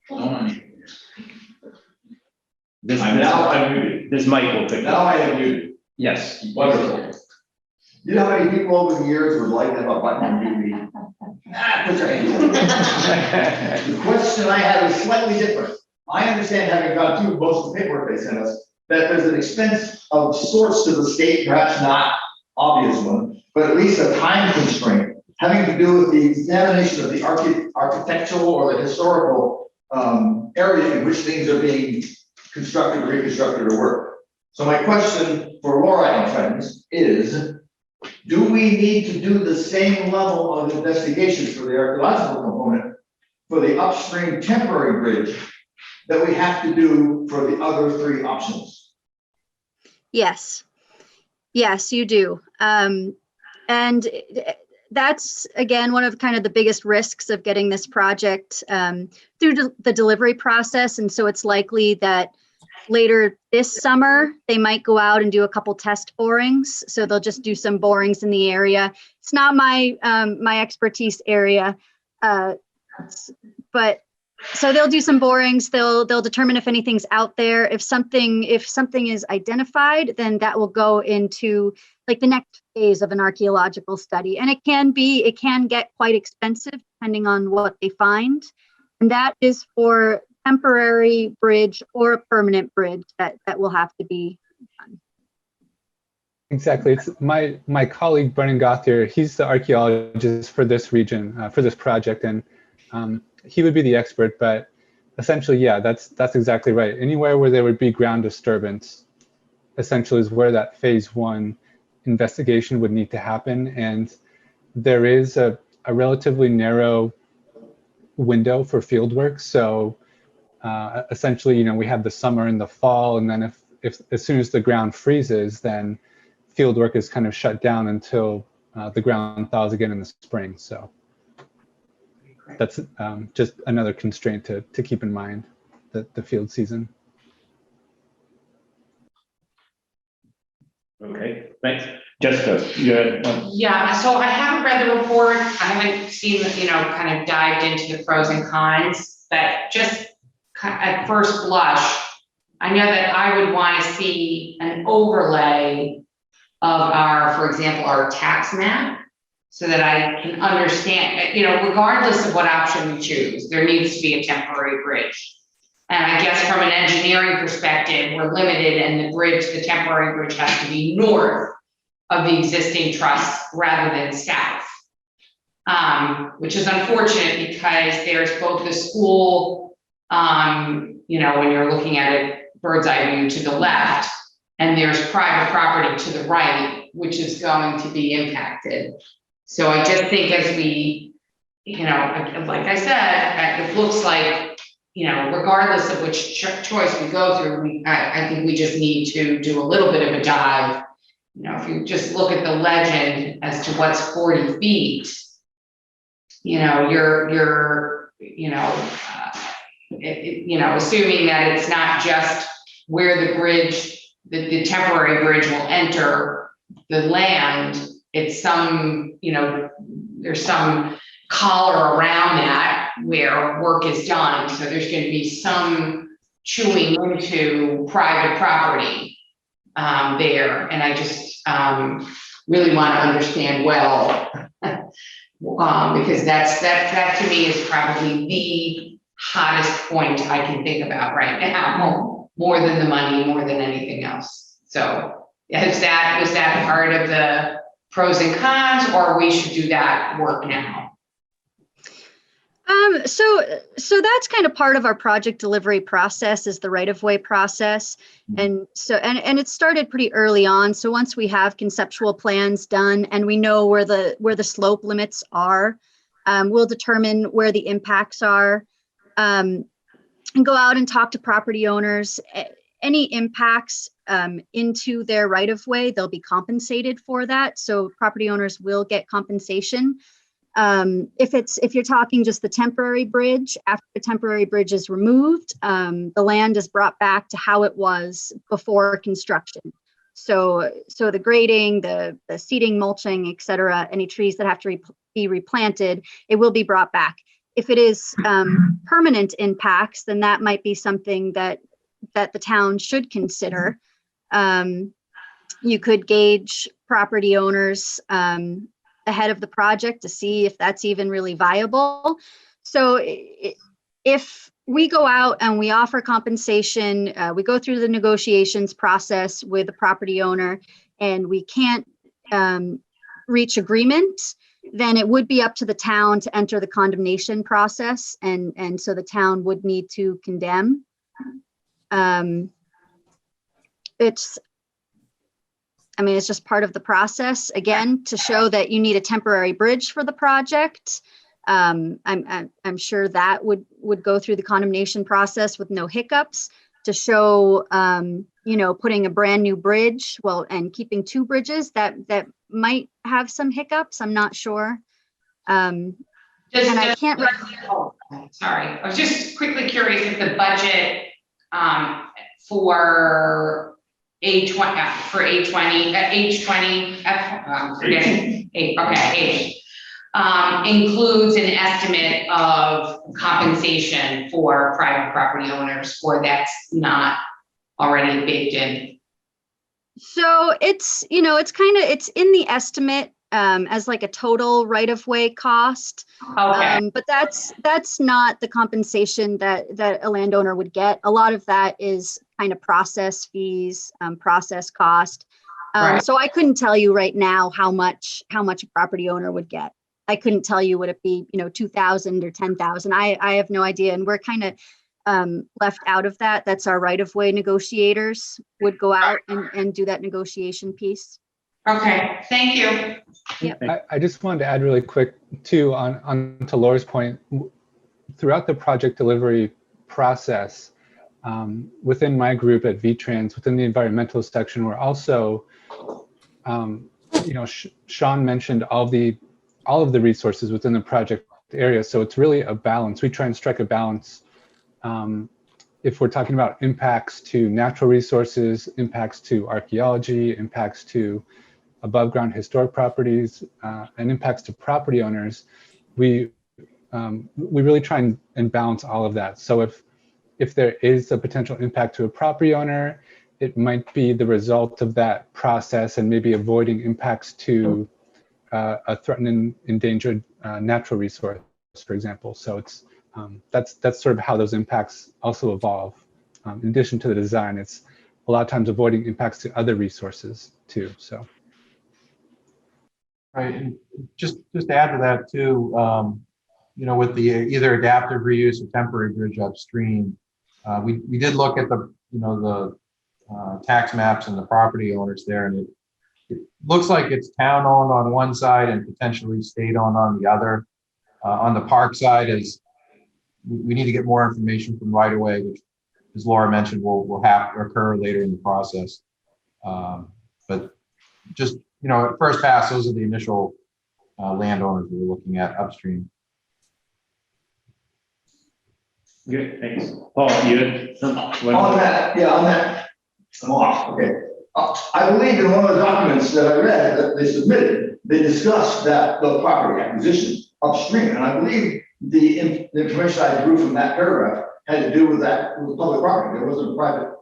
Don't unmute. This mic will pick Now up. I am muted. Yes. Wonderful. You know how many people over the years would like to have a button on mute? Put your hand up. The question I have is slightly different. I understand, having gone through most of the paperwork they sent us, that there's an expense of sorts to the state, perhaps not obvious one, but but at least a time constraint having to do with the examination of the architectural or the historical area in which things are being constructed, reconstructed, or worked. So my question for Laura and friends is, do we need to do the same level of investigation for the archaeological component for the upstream temporary bridge that we have to do for the other three options? Yes. Yes, you do. And that's, again, one of kind of the biggest risks of getting this project through the delivery process. And so it's likely that later this summer, they might go out and do a couple test borings. So they'll just do some borings in the area. It's not my my expertise area, but so they'll do some borings. They'll determine if anything's out there. If something is identified, then that will go into like the next phase of an archaeological study. And it can get quite expensive depending on what they find. And that is for temporary bridge or a permanent bridge that will have to be done. Exactly. It's my colleague, Brennan Gothier. He's the archaeologist for this region, for this project. And he would be the expert, but essentially, yeah, that's exactly right. Anywhere where there would be ground disturbance, essentially is where that phase one investigation would need to happen. And there is a relatively narrow window for field work. So essentially, you know, we have the summer and the fall, and then if as soon as the ground freezes, then field work is kind of shut down until the ground thaws again in the spring. So that's just another constraint to keep in mind, the field season. Okay, thanks. Jessica, you had one? Yeah, so I haven't read the report. I haven't seen, kind of dived into the pros and cons, but just at first blush, I know that I would want to see an overlay of our, for example, our tax map, so that I can understand, regardless of what option we choose, there needs to be a temporary bridge. And I guess from an engineering perspective, we're limited, and the temporary bridge has to be north of the existing truss rather than south. Which is unfortunate because there's both the school, when you're looking at it bird's eye view to the left, and there's private property to the right, which is going to be impacted. So I just think as we, like I said, it looks like, regardless of which choice we go through, I think we just need to do a little bit of a dive. If you just look at the legend as to what's 40 feet, assuming that it's not just where the bridge, the temporary bridge will enter the land, it's some, there's some collar around that where work is done. So there's going to be some chewing into private property there. And I just really want to understand well, because that to me is probably the hottest point I can think about right now, more than the money, more than anything else. So was that part of the pros and cons, or we should do that work now? So that's kind of part of our project delivery process, is the right-of-way process. And so, and it started pretty early on. So once we have conceptual plans done and we know where the slope limits are, we'll determine where the impacts are, and go out and talk to property owners. Any impacts into their right-of-way, they'll be compensated for that. So property owners will get compensation. If you're talking just the temporary bridge, after the temporary bridge is removed, the land is brought back to how it was before construction. So the grading, the seeding, mulching, et cetera, any trees that have to be replanted, it will be brought back. If it is permanent impacts, then that might be something that the town should consider. You could gauge property owners ahead of the project to see if that's even really viable. So if we go out and we offer compensation, we go through the negotiations process with the property owner, and we can't reach agreement, then it would be up to the town to enter the condemnation process, and so the town would need to condemn. It's just part of the process, again, to show that you need a temporary bridge for the project. I'm sure that would go through the condemnation process with no hiccups. To show, putting a brand new bridge, and keeping two bridges, that might have some hiccups, I'm not sure. And I can't. Sorry, I was just quickly curious if the budget for A20, includes an estimate of compensation for private property owners, or that's not already baked in. So it's in the estimate as like a total right-of-way cost. Okay. But that's not the compensation that a landowner would get. A lot of that is kind of process fees, process cost. Right. So I couldn't tell you right now how much a property owner would get. I couldn't tell you, would it be, 2,000 or 10,000? I have no idea. And we're kind of left out of that. That's our right-of-way negotiators would go out and do that negotiation piece. Okay, thank you. Yep. I just wanted to add really quick too on to Laura's point. Throughout the project delivery process, within my group at VTrans, within the environmental section, we're also, Sean mentioned all of the resources within the project area. So it's really a balance. We try and strike a balance. If we're talking about impacts to natural resources, impacts to archaeology, impacts to above ground historic properties, and impacts to property owners, we really try and balance all of that. So if there is a potential impact to a property owner, it might be the result of that process and maybe avoiding impacts to a threatened and endangered natural resource, for example. So it's that's sort of how those impacts also evolve. In addition to the design, it's a lot of times avoiding impacts to other resources too. So. Right, and just to add to that too, with the either adaptive reuse or temporary bridge upstream, we did look at the tax maps and the property owners there, and it looks like it's town owned on one side and potentially state owned on the other. On the park side, we need to get more information from right away, which, as Laura mentioned, will have to occur later in the process. But just at first pass, those are the initial landowners we were looking at upstream. Good, thanks. Paul, you had some? On that, I'm off, okay. I believe in one of the documents that I read that they submitted, they discussed that the property acquisition upstream, and I believe the information I drew from that paragraph had to do with that, with public property. There wasn't a private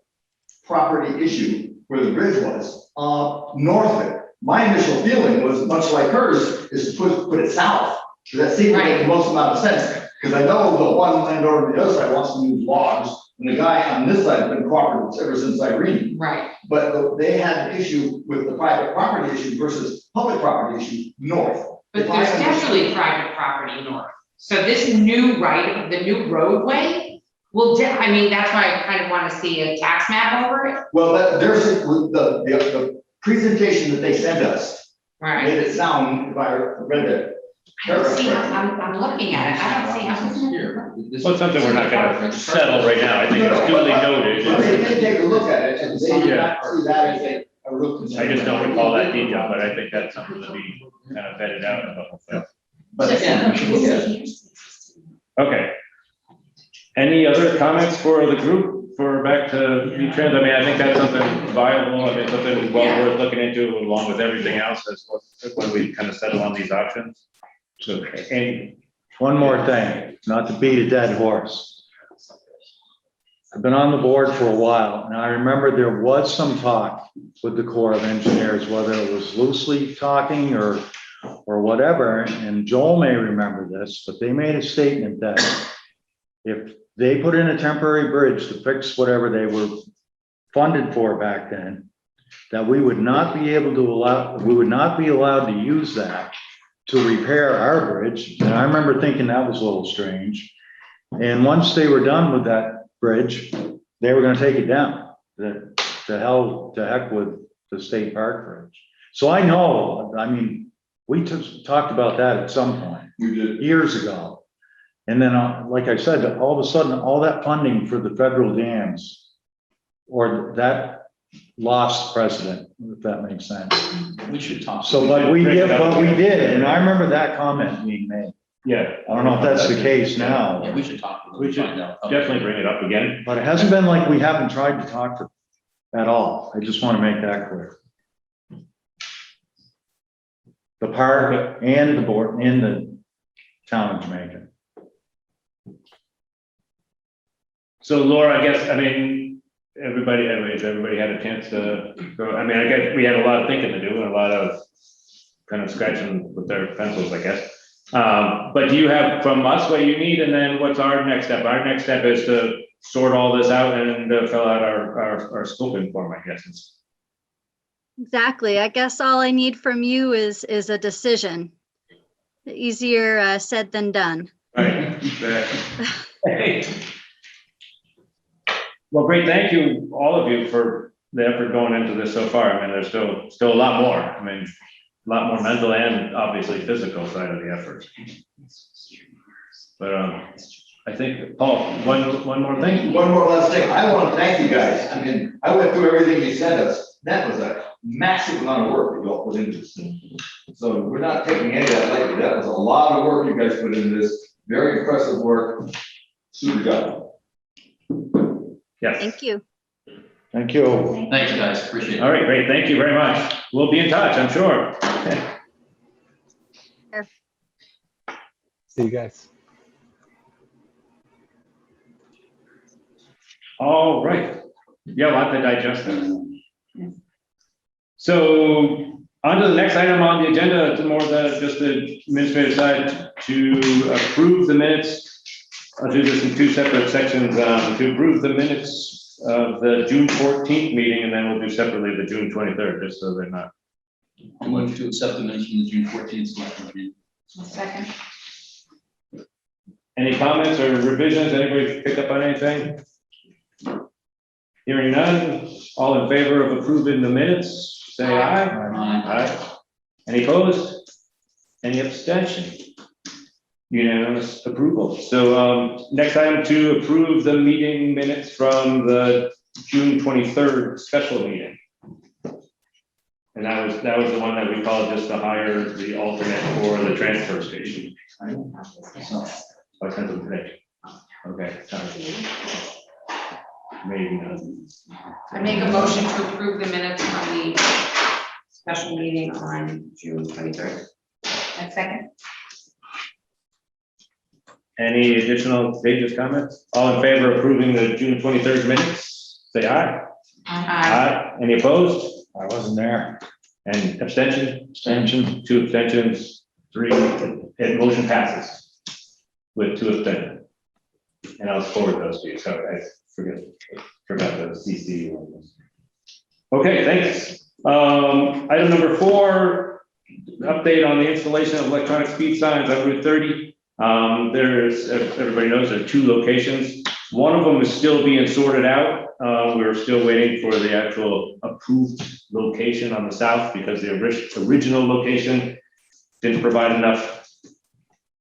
property issue where the bridge was. North of it, my initial feeling was much like hers, is to put it south. That seemed to make the most amount of sense, because I know the one landowner on the other side wants to use logs, and the guy on this side has been cooperative ever since Irene. Right. But they had an issue with the private property issue versus public property issue north. But there's definitely private property north. So this new the new roadway that's why I kind of want to see a tax map over it. Well, there's the presentation that they sent us. Right. Made it sound, if I read it. I don't see I'm looking at it. I don't see how it's Here. Well, it's something we're not gonna settle right now. I think it's duly noted. They did take a look at it, and they did not see that as a real concern. I just don't recall that detail, but I think that's something to be kind of vetted out. But again, we should look at it. Okay. Any other comments for the group for back to VTrans? I mean, I think that's something viable. I mean, something well worth looking into along with everything else when we kind of settle on these options. So, and One more thing, not to beat a dead horse. I've been on the board for a while, and I remember there was some talk with the Corps of Engineers, whether it was loosely talking or whatever, and Joel may remember this, but they made a statement that if they put in a temporary bridge to fix whatever they were funded for back then, that we would not be allowed to use that to repair our bridge. And I remember thinking that was a little strange. And once they were done with that bridge, they were gonna take it down. To heck with the state park bridge. So I know, I mean, we talked about that at some point. We did. Years ago. And then, like I said, all of a sudden, all that funding for the federal dams, or that lost precedent, if that makes sense. We should talk. So, but we did, and I remember that comment being made. Yeah. I don't know if that's the case now. Yeah, we should talk. to them, We should find out. definitely bring it up again. But it hasn't been like we haven't tried to talk to at all. I just want to make that clear. The park and the board and the town of Jamaica. So Laura, I guess, I mean, everybody had a chance to go, I mean, I guess we had a lot of thinking to do and a lot of kind of scratching with their pencils, I guess. But do you have from us what you need, and then what's our next step? Our next step is to sort all this out and fill out our scoping form, I guess. Exactly. I guess all I need from you is a decision. Easier said than done. Right. Well, great. Thank you, all of you, for the effort going into this so far. I mean, there's still a lot more. I mean, a lot more mental and obviously physical side of the effort. But I think, Paul, one more thing. One more last thing. I want to thank you guys. I mean, I went through everything you sent us. That was a massive amount of work you all put into this. So we're not taking any of that lightly. That was a lot of work you guys put into this. Very impressive work. Super job. Yes. Thank you. Thank you. Thanks, guys, appreciate it. All right, great. Thank you very much. We'll be in touch, I'm sure. See you guys. All right. Yeah, we'll have to digest that. So on to the next item on the agenda, it's more just the administrative side, to approve the minutes. I'll do this in two separate sections, to approve the minutes of the June 14th meeting, and then we'll do separately the June 23rd, just so they're not. I'm going to accept the minutes from the June 14th select meeting. Second. Any comments or revisions? Anybody pick up on anything? Hearing none, all in favor of approving the minutes, say aye. Aye. Any opposed? Any abstention? Unanimous approval. So next item, to approve the meeting minutes from the June 23rd special meeting. And that was the one that we called just to hire the alternate for the transfer station. So I sent them today. Okay, sorry. Maybe not. I make a motion to approve the minutes from the special meeting on June 23rd. A second. Any additional pages, comments? All in favor of approving the June 23rd minutes, say aye. Aye. Any opposed? I wasn't there. And abstention? Abstention. 2 abstentions, 3, and motion passes with 2 abstentions. And I'll forward those to you, so I forgot the CC ones. Okay, thanks. Item number 4, update on the installation of electronic speed signs on Route 30. There's, everybody knows, there are 2 locations. One of them is still being sorted out. We're still waiting for the actual approved location on the south, because the original location didn't provide enough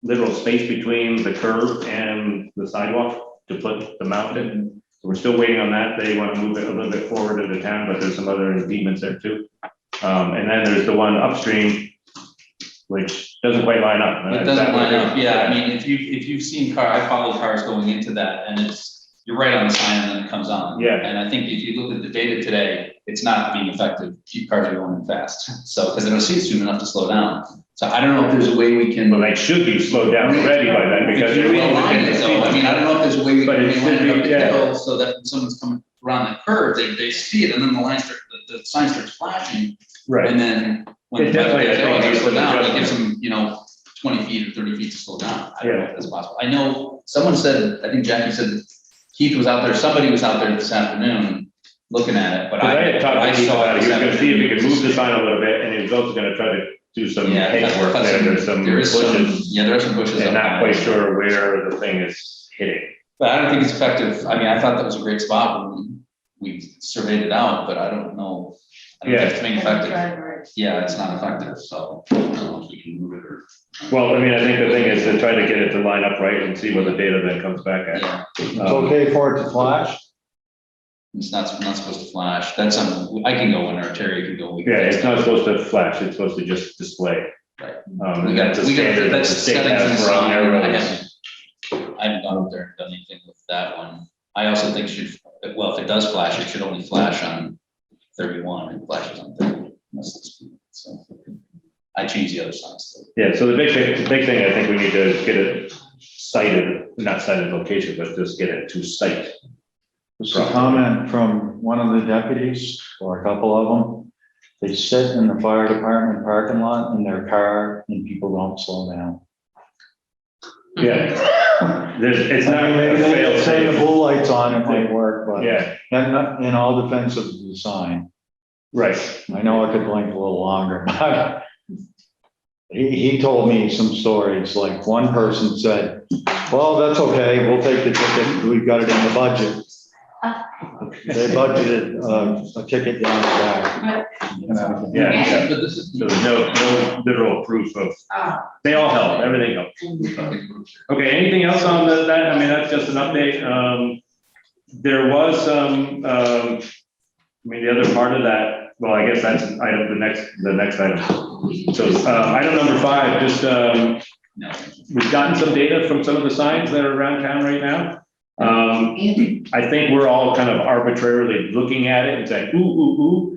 literal space between the curb and the sidewalk to put the mount in. So we're still waiting on that. They want to move it a little bit forward to the town, but there's some other impediments there too. And then there's the one upstream, which doesn't quite line up. It doesn't line up, yeah, I mean, if you've seen I follow cars going into that, and you're right on the sign and then it comes on. Yeah. And I think if you look at the data today, it's not being effective, cars are going in fast, so, because they don't see it soon enough to slow down. So I don't know if there's a way we can. Well, they should be slowed down already by then, because If you realign it, though, I mean, I don't know if there's a way we But can it should realign it up be, the yeah. hill, so that when someone's coming around the curve, they see it, and then the sign starts flashing. Right. And then when It definitely, I think, they needs slow some down, it gives adjustment. them, 20 feet or 30 feet to slow down. I don't know Yeah. if that's possible. I know someone said, I think Jackie said, Keith was out there, somebody was out there this afternoon, looking at it, but Because I had talked to Keith saw about it, he was gonna see if he could move the this sign a little bit, and he was also gonna try to do some Yeah, hedge work there, there's some there is some, bushes. yeah, there are some bushes. And up not there. quite sure where the thing is hitting. But I don't think it's effective. I mean, I thought that was a great spot when we surveyed it out, but I don't know. I don't think it's being effective. Yeah, it's not effective, so I don't know if we can move it or. Well, I mean, I think the thing is to try to get it to line up right and see what the data then comes back at. Yeah, It's okay for it to flash? it's not supposed to flash. That's something, I can go in or Terry can go. We can Yeah, fix it's it. not supposed to flash, it's supposed to just display. Right. And that's a standard that the state settings in the has for our sign. arrows. I haven't gone up there and done anything with that one. I also think well, if it does flash, it should only flash on 31 and flashes on 30. That's the speed. So I changed the other signs. Yeah, so the big thing, I think we need to get it cited, not cited location, but just get it to site. Just a comment from one of the deputies, or a couple of them. They sit in the fire department parking lot in their car and people don't slow down. Yeah. It's not Maybe a fail they say the safe. blue light's on, it might work, but Yeah, in all defense of the sign, right. I know I could blink a little longer. He told me some stories, like one person said, well, that's okay, we'll take the ticket, we've got it in the budget. They budgeted a ticket down the back. Yeah, But this is. so there's no literal proof of, they all help, everything helps. Okay, anything else on that? I mean, that's just an update. There was some, I mean, the other part of that, well, I guess that's item, the next item. So, item number 5, just, we've gotten some data from some of the signs that are around town right now. I think we're all kind of arbitrarily looking at it and saying, ooh.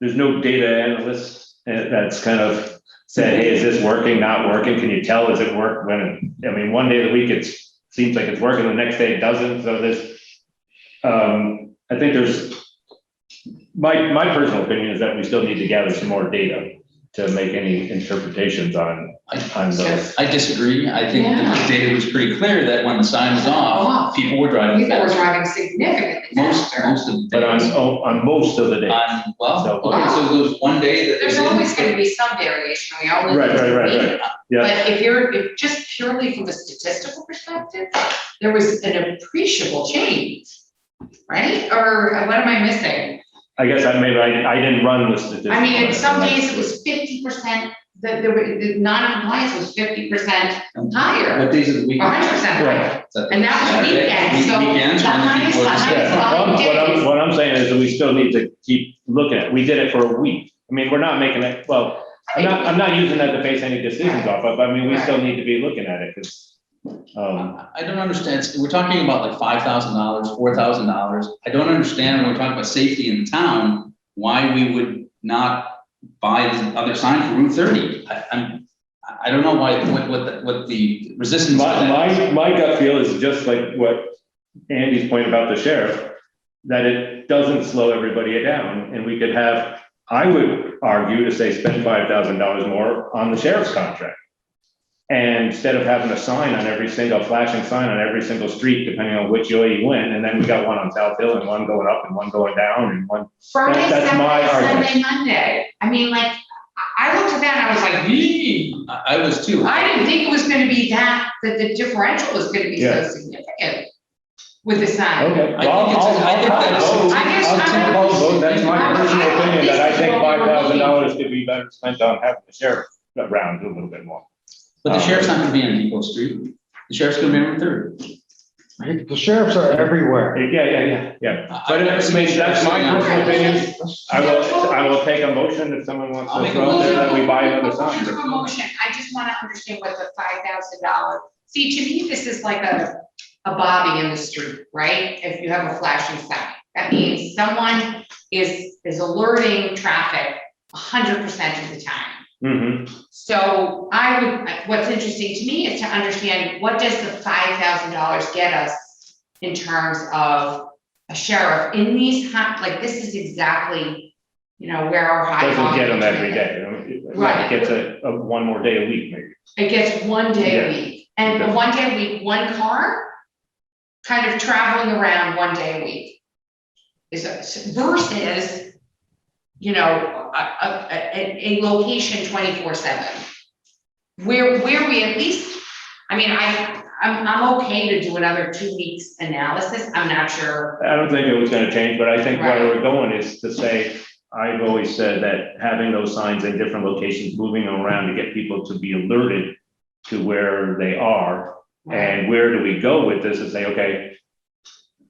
There's no data analyst that's kind of said, hey, is this working, not working? Can you tell, is it work when, I mean, one day of the week, it seems like it's working, the next day it doesn't. So there's, I think there's, my personal opinion is that we still need to gather some more data to make any interpretations on those. I disagree. I think the data was pretty clear that when the sign was off, people were driving People were faster. driving significantly Most faster. of the But days. on most of the days. So there was one day that. There's always gonna be some variation, we always. Right. Yeah, But if just purely from a statistical perspective, there was an appreciable change, right? Or what am I missing? I guess I didn't run the statistics. I mean, in some days it was 50%, the non-compliance was 50% higher, What days of the week? 100% higher. And that was Saturday? weekends, so Weekends, the when highest, people the are just- highest Yeah, volume days. what I'm saying is that we still need to keep looking at it. We did it for a week. I mean, we're not making it, well, I'm not using that to base any decisions off of, I mean, we still need to be looking at it, because, I don't understand. We're talking about like $5,000, $4,000. I don't understand when we're talking about safety in the town, why we would not buy the other sign for Route 30. I don't know why, what the resistance. to that is. my gut feel is just like what Andy's point about the sheriff, that it doesn't slow everybody down, and we could have, I would argue to say spend $5,000 more on the sheriff's contract. And instead of having a sign on every single, flashing sign on every single street, depending on which way you went, and then we got one on South Hill and one going up and one going down and one. Friday, That's my Saturday, argument. Sunday, Monday. I mean, like, I looked at that and I was like, "Yee." I was too. I didn't think it was gonna be that the differential was gonna be so Yeah. significant with the sign. Okay, I think that's- that's my personal opinion, that I think $5,000 could be better spent on having the sheriff around do a little bit more. But the sheriff's not gonna be on Depot Street. The sheriff's gonna be on Route 30. The sheriffs are everywhere. Yeah. But I mean, that's my personal opinion. I will take a motion if someone wants I'll to make a throw out there motion. that we buy another sign. Here's a motion. I just wanna understand what the $5,000, see, to me, this is like a bobbing in the street, right? If you have a flashing sign, that means someone is alerting traffic 100% of the time. Mm-hmm. So what's interesting to me is to understand, what does the $5,000 get us in terms of a sheriff in these, like, this is exactly, where our high. Doesn't get them volume every traffic. day. Right. It gets a one more day a week, maybe. It gets one day Yeah. a week, and Okay. one day a week, one car kind of traveling around one day a week. versus, you know, a location 24/7. Where we at least, I mean, I'm okay to do another 2 weeks analysis. I'm not sure. I don't think it was gonna change, but I think where Right. we're going is to say, I've always said that having those signs in different locations, moving them around to get people to be alerted to where they are. And where do we go with this and say, okay,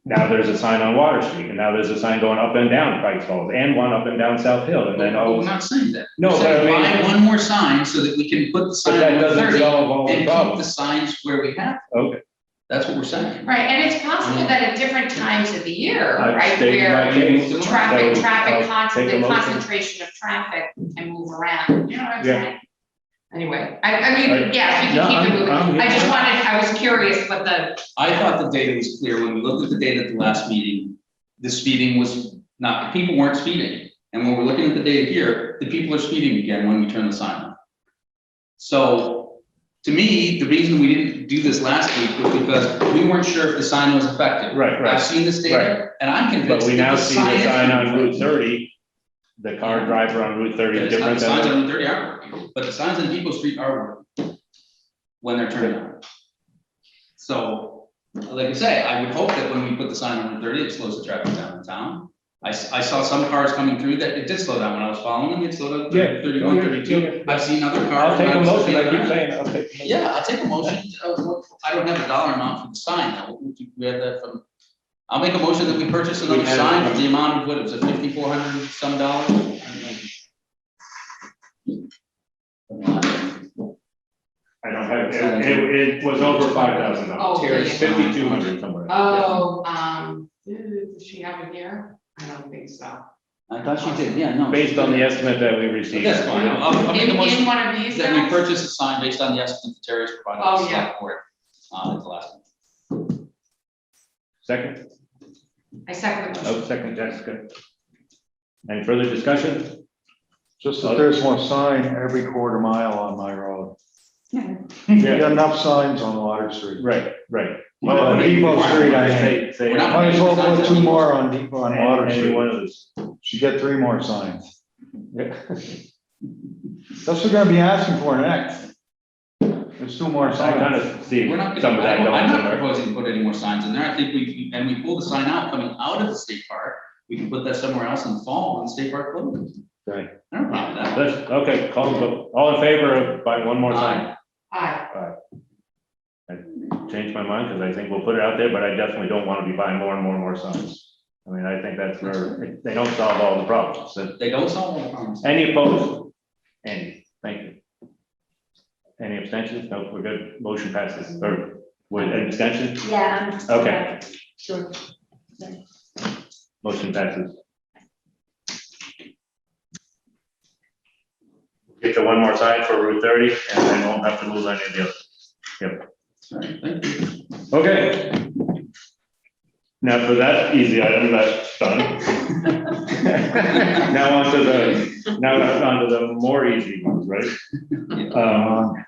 now there's a sign on Water Street, and now there's a sign going up and down Pikes Falls, and one up and down South Hill, and then, Well, oh, we're not saying that. No, We're but I saying mean- buy one more sign so that we can put the but sign that on doesn't 30 solve all and the keep the problems. signs where we have. Okay. That's what we're saying. Right, and it's possible that at different times of the year, I've right, stated my where case. So traffic, I'll take a the motion. concentration of traffic can move around, you know what I'm Yeah. saying? Anyway, I mean, yeah, we No, can keep it I'm moving. here. I was curious what the, I thought the data was clear. When we looked at the data at the last meeting, the speeding was not, people weren't speeding. And when we're looking at the data here, the people are speeding again when we turn the sign on. So to me, the reason we didn't do this last week was because we weren't sure if the sign was effective. Right, right. I've seen this data and I'm But convinced. we that now the see the sign on is Route 30, the car driver on Route 30 is The different signs than. on Route 30 aren't working, but the signs on Depot Street are working when they're turned on. So, like I say, I would hope that when we put the sign on Route 30, it slows the traffic down in town. I saw some cars coming through that it did slow down when I was following them, it slowed down Yeah. 31, 32. Yeah. I've seen other cars. I'll take a when I was motion, looking I at keep that. saying, I'll take. a motion. Yeah, I'll take a motion. I don't have a dollar amount for the sign though. We had that from, I'll make a motion that we purchase another We had it sign from- for the amount of, what, it was a $5,400 some dollars? I don't have, it was over $5,000. Oh, It's yeah. 5,200 somewhere. Does she have it here? I don't think so. I thought she did, yeah, no. Based on the estimate that we received. That's fine. I'll make a In motion one of these that we guys? purchase a sign based on the estimate that Terry's provided Oh, to the yeah. select board, at the last one. Second, I second the motion. oh, second, Jessica. Any further discussion? Just that there's one sign every quarter mile on my road. You Yeah, got enough signs on Water Street. right, right. Well, on Depot Street, I think. Say, We're not- Might as well put 2 more on Depot, on Water any one Street. of those. Should get 3 more signs. Yeah. That's what we're gonna be asking for next. There's 2 more I kind signs. of see We're not, some of that I'm going not somewhere. proposing to put any more signs in there. I think we pull the sign out coming out of the state park. We can put that somewhere else in the fall when the state park closes. Right. I don't have a problem with that. Let's, okay, call the vote. All in favor of buying one more sign? Aye. I changed my mind because I think we'll put it out there, but I definitely don't want to be buying more and more and more signs. I mean, I think that's where they don't solve all the problems. So, They don't solve all the problems. any opposed? Any, thank you. Any abstentions? No, we're good. Motion passes. Or, with an abstention? Yeah. Okay. Sure. Motion passes. Get to one more sign for Route 30 and then won't have to move any of the others. Yep. All right, thank you. Okay. Now for that easy item, that's done. Now on to the more easy ones, right?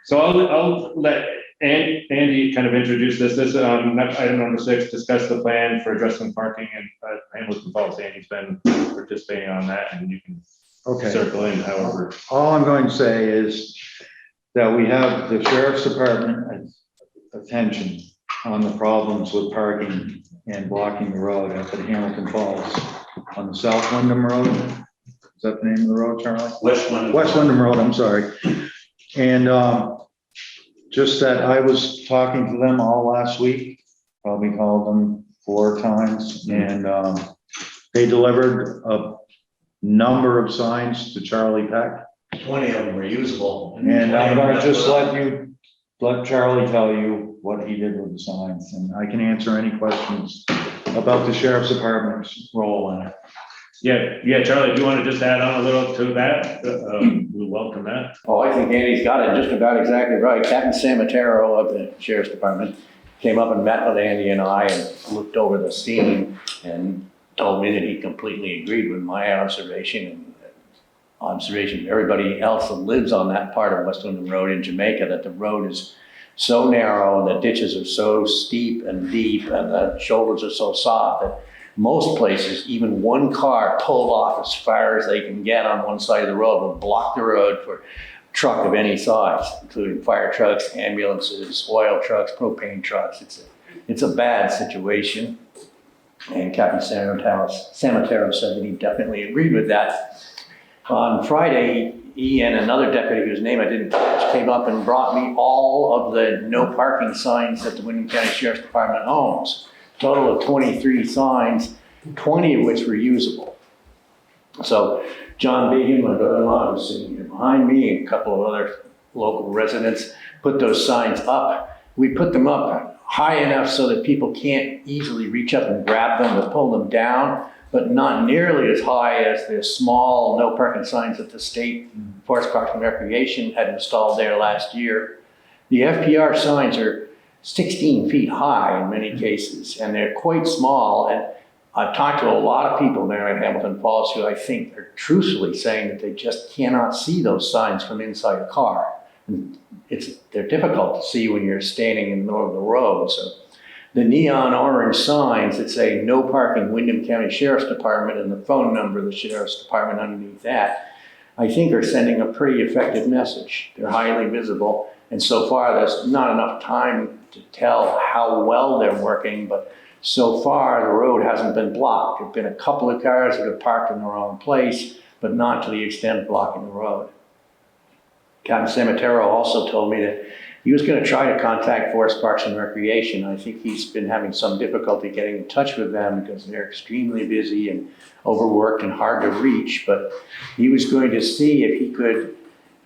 So I'll let Andy kind of introduce this. This, item number 6, discuss the plan for addressing parking in Hamilton Falls. Andy's been participating on that and you can Okay. circle in however. All I'm going to say is that we have the sheriff's department attention on the problems with parking and blocking the road up at Hamilton Falls on the South Windham Road. Is that the name of the road, Charlie? West Windham. West Windham Road, I'm sorry. And just that I was talking to them all last week, probably called them 4 times, and they delivered a number of signs to Charlie Peck. 20 of them were usable. And I'm gonna just let Charlie tell you what he did with the signs, and I can answer any questions about the sheriff's department's role in it. Yeah, Charlie, if you want to just add on a little to that, we welcome that. Oh, I think Andy's got it just about exactly right. Captain Samatero of the Sheriff's Department came up and met with Andy and I and looked over the scene and told me that he completely agreed with my observation and observation of everybody else that lives on that part of West Windham Road in Jamaica, that the road is so narrow and the ditches are so steep and deep and the shoulders are so soft that most places, even one car pulled off as far as they can get on one side of the road will block the road for truck of any size, including fire trucks, ambulances, oil trucks, propane trucks. It's a bad situation. And Captain Samatero said that he definitely agreed with that. On Friday, he and another deputy whose name I didn't catch came up and brought me all of the no parking signs that the Windham County Sheriff's Department owns. Total of 23 signs, 20 of which were usable. So John Began, my brother-in-law, who's sitting here behind me, and a couple of other local residents put those signs up. We put them up high enough so that people can't easily reach up and grab them or pull them down, but not nearly as high as the small no parking signs that the state Forest Parks and Recreation had installed there last year. The FPR signs are 16 feet high in many cases, and they're quite small. And I've talked to a lot of people there in Hamilton Falls who I think are truthfully saying that they just cannot see those signs from inside a car. And they're difficult to see when you're standing in the middle of the road. So the neon orange signs that say no parking Windham County Sheriff's Department and the phone number of the Sheriff's Department underneath that, I think are sending a pretty effective message. They're highly visible. And so far, there's not enough time to tell how well they're working, but so far the road hasn't been blocked. There have been a couple of cars that have parked in the wrong place, but not to the extent of blocking the road. Captain Samatero also told me that he was going to try to contact Forest Parks and Recreation. I think he's been having some difficulty getting in touch with them because they're extremely busy and overworked and hard to reach, but he was going to see if he could,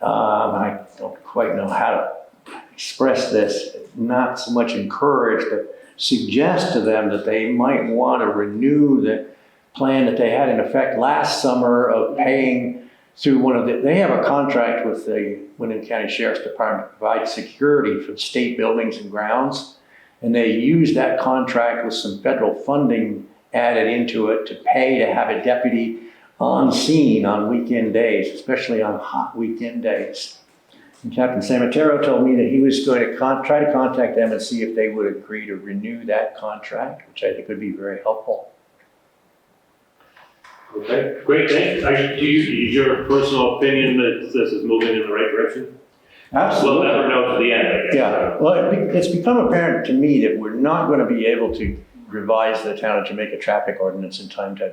I don't quite know how to express this, not so much encourage, but suggest to them that they might want to renew the plan that they had in effect last summer of paying through they have a contract with the Windham County Sheriff's Department to provide security for state buildings and grounds. And they use that contract with some federal funding added into it to pay to have a deputy on scene on weekend days, especially on hot weekend days. And Captain Samatero told me that he was going to try to contact them and see if they would agree to renew that contract, which I think would be very helpful. Okay, great, thanks. Is your personal opinion that this is moving in the right direction? Absolutely. We'll never know to the end, I guess. Yeah, well, it's become apparent to me that we're not going to be able to revise the town of Jamaica traffic ordinance in time to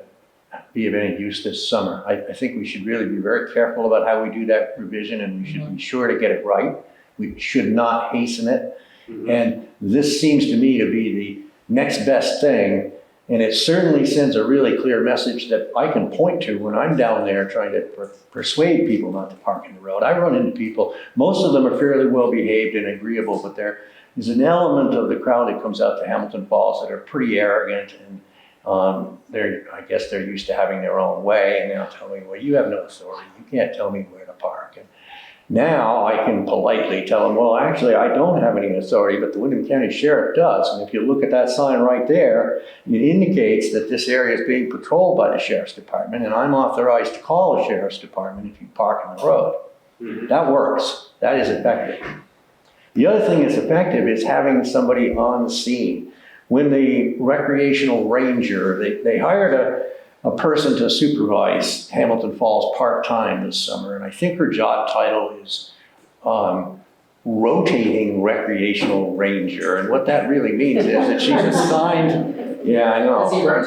be of any use this summer. I think we should really be very careful about how we do that revision, and we should be sure to get it right. We should not hasten it. Mm-hmm. And this seems to me to be the next best thing. And it certainly sends a really clear message that I can point to when I'm down there trying to persuade people not to park in the road. I run into people, most of them are fairly well behaved and agreeable, but there is an element of the crowd that comes out to Hamilton Falls that are pretty arrogant, and I guess they're used to having their own way, and they'll tell me, well, you have no authority, you can't tell me where to park. And now I can politely tell them, well, actually, I don't have any authority, but the Windham County Sheriff does. And if you look at that sign right there, it indicates that this area is being patrolled by the Sheriff's Department, and I'm authorized to call the Sheriff's Department if you park on the road. Mm-hmm. That works. That is effective. The other thing that's effective is having somebody on the scene. When the recreational ranger, they hired a person to supervise Hamilton Falls part-time this summer, and I think her job title is rotating recreational ranger. And what that really means is that she's assigned, yeah, I know. Her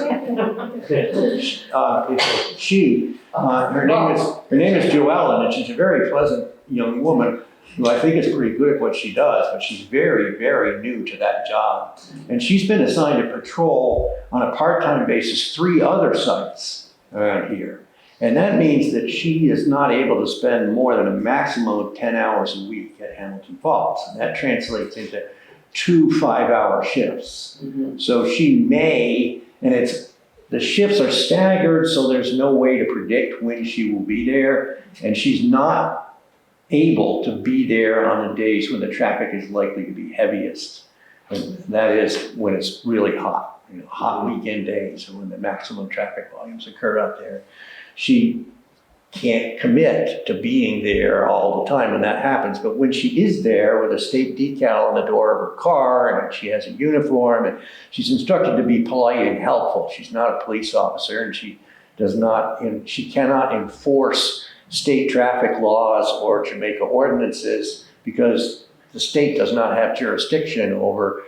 name is Joellen, and she's a very pleasant young woman who I think is pretty good at what she does, but she's very, very new to that job. And she's been assigned to patrol on a part-time basis 3 other sites around here. And that means that she is not able to spend more than a maximum of 10 hours a week at Hamilton Falls. And that translates into 2 5-hour shifts. Mm-hmm. So she may, and the shifts are staggered, so there's no way to predict when she will be there. And she's not able to be there on the days when the traffic is likely to be heaviest. And that is when it's really hot, hot weekend days, or when the maximum traffic volumes occur out there. She can't commit to being there all the time when that happens. But when she is there with a state decal on the door of her car and she has a uniform and she's instructed to be polite and helpful. She's not a police officer and she cannot enforce state traffic laws or Jamaica ordinances because the state does not have jurisdiction over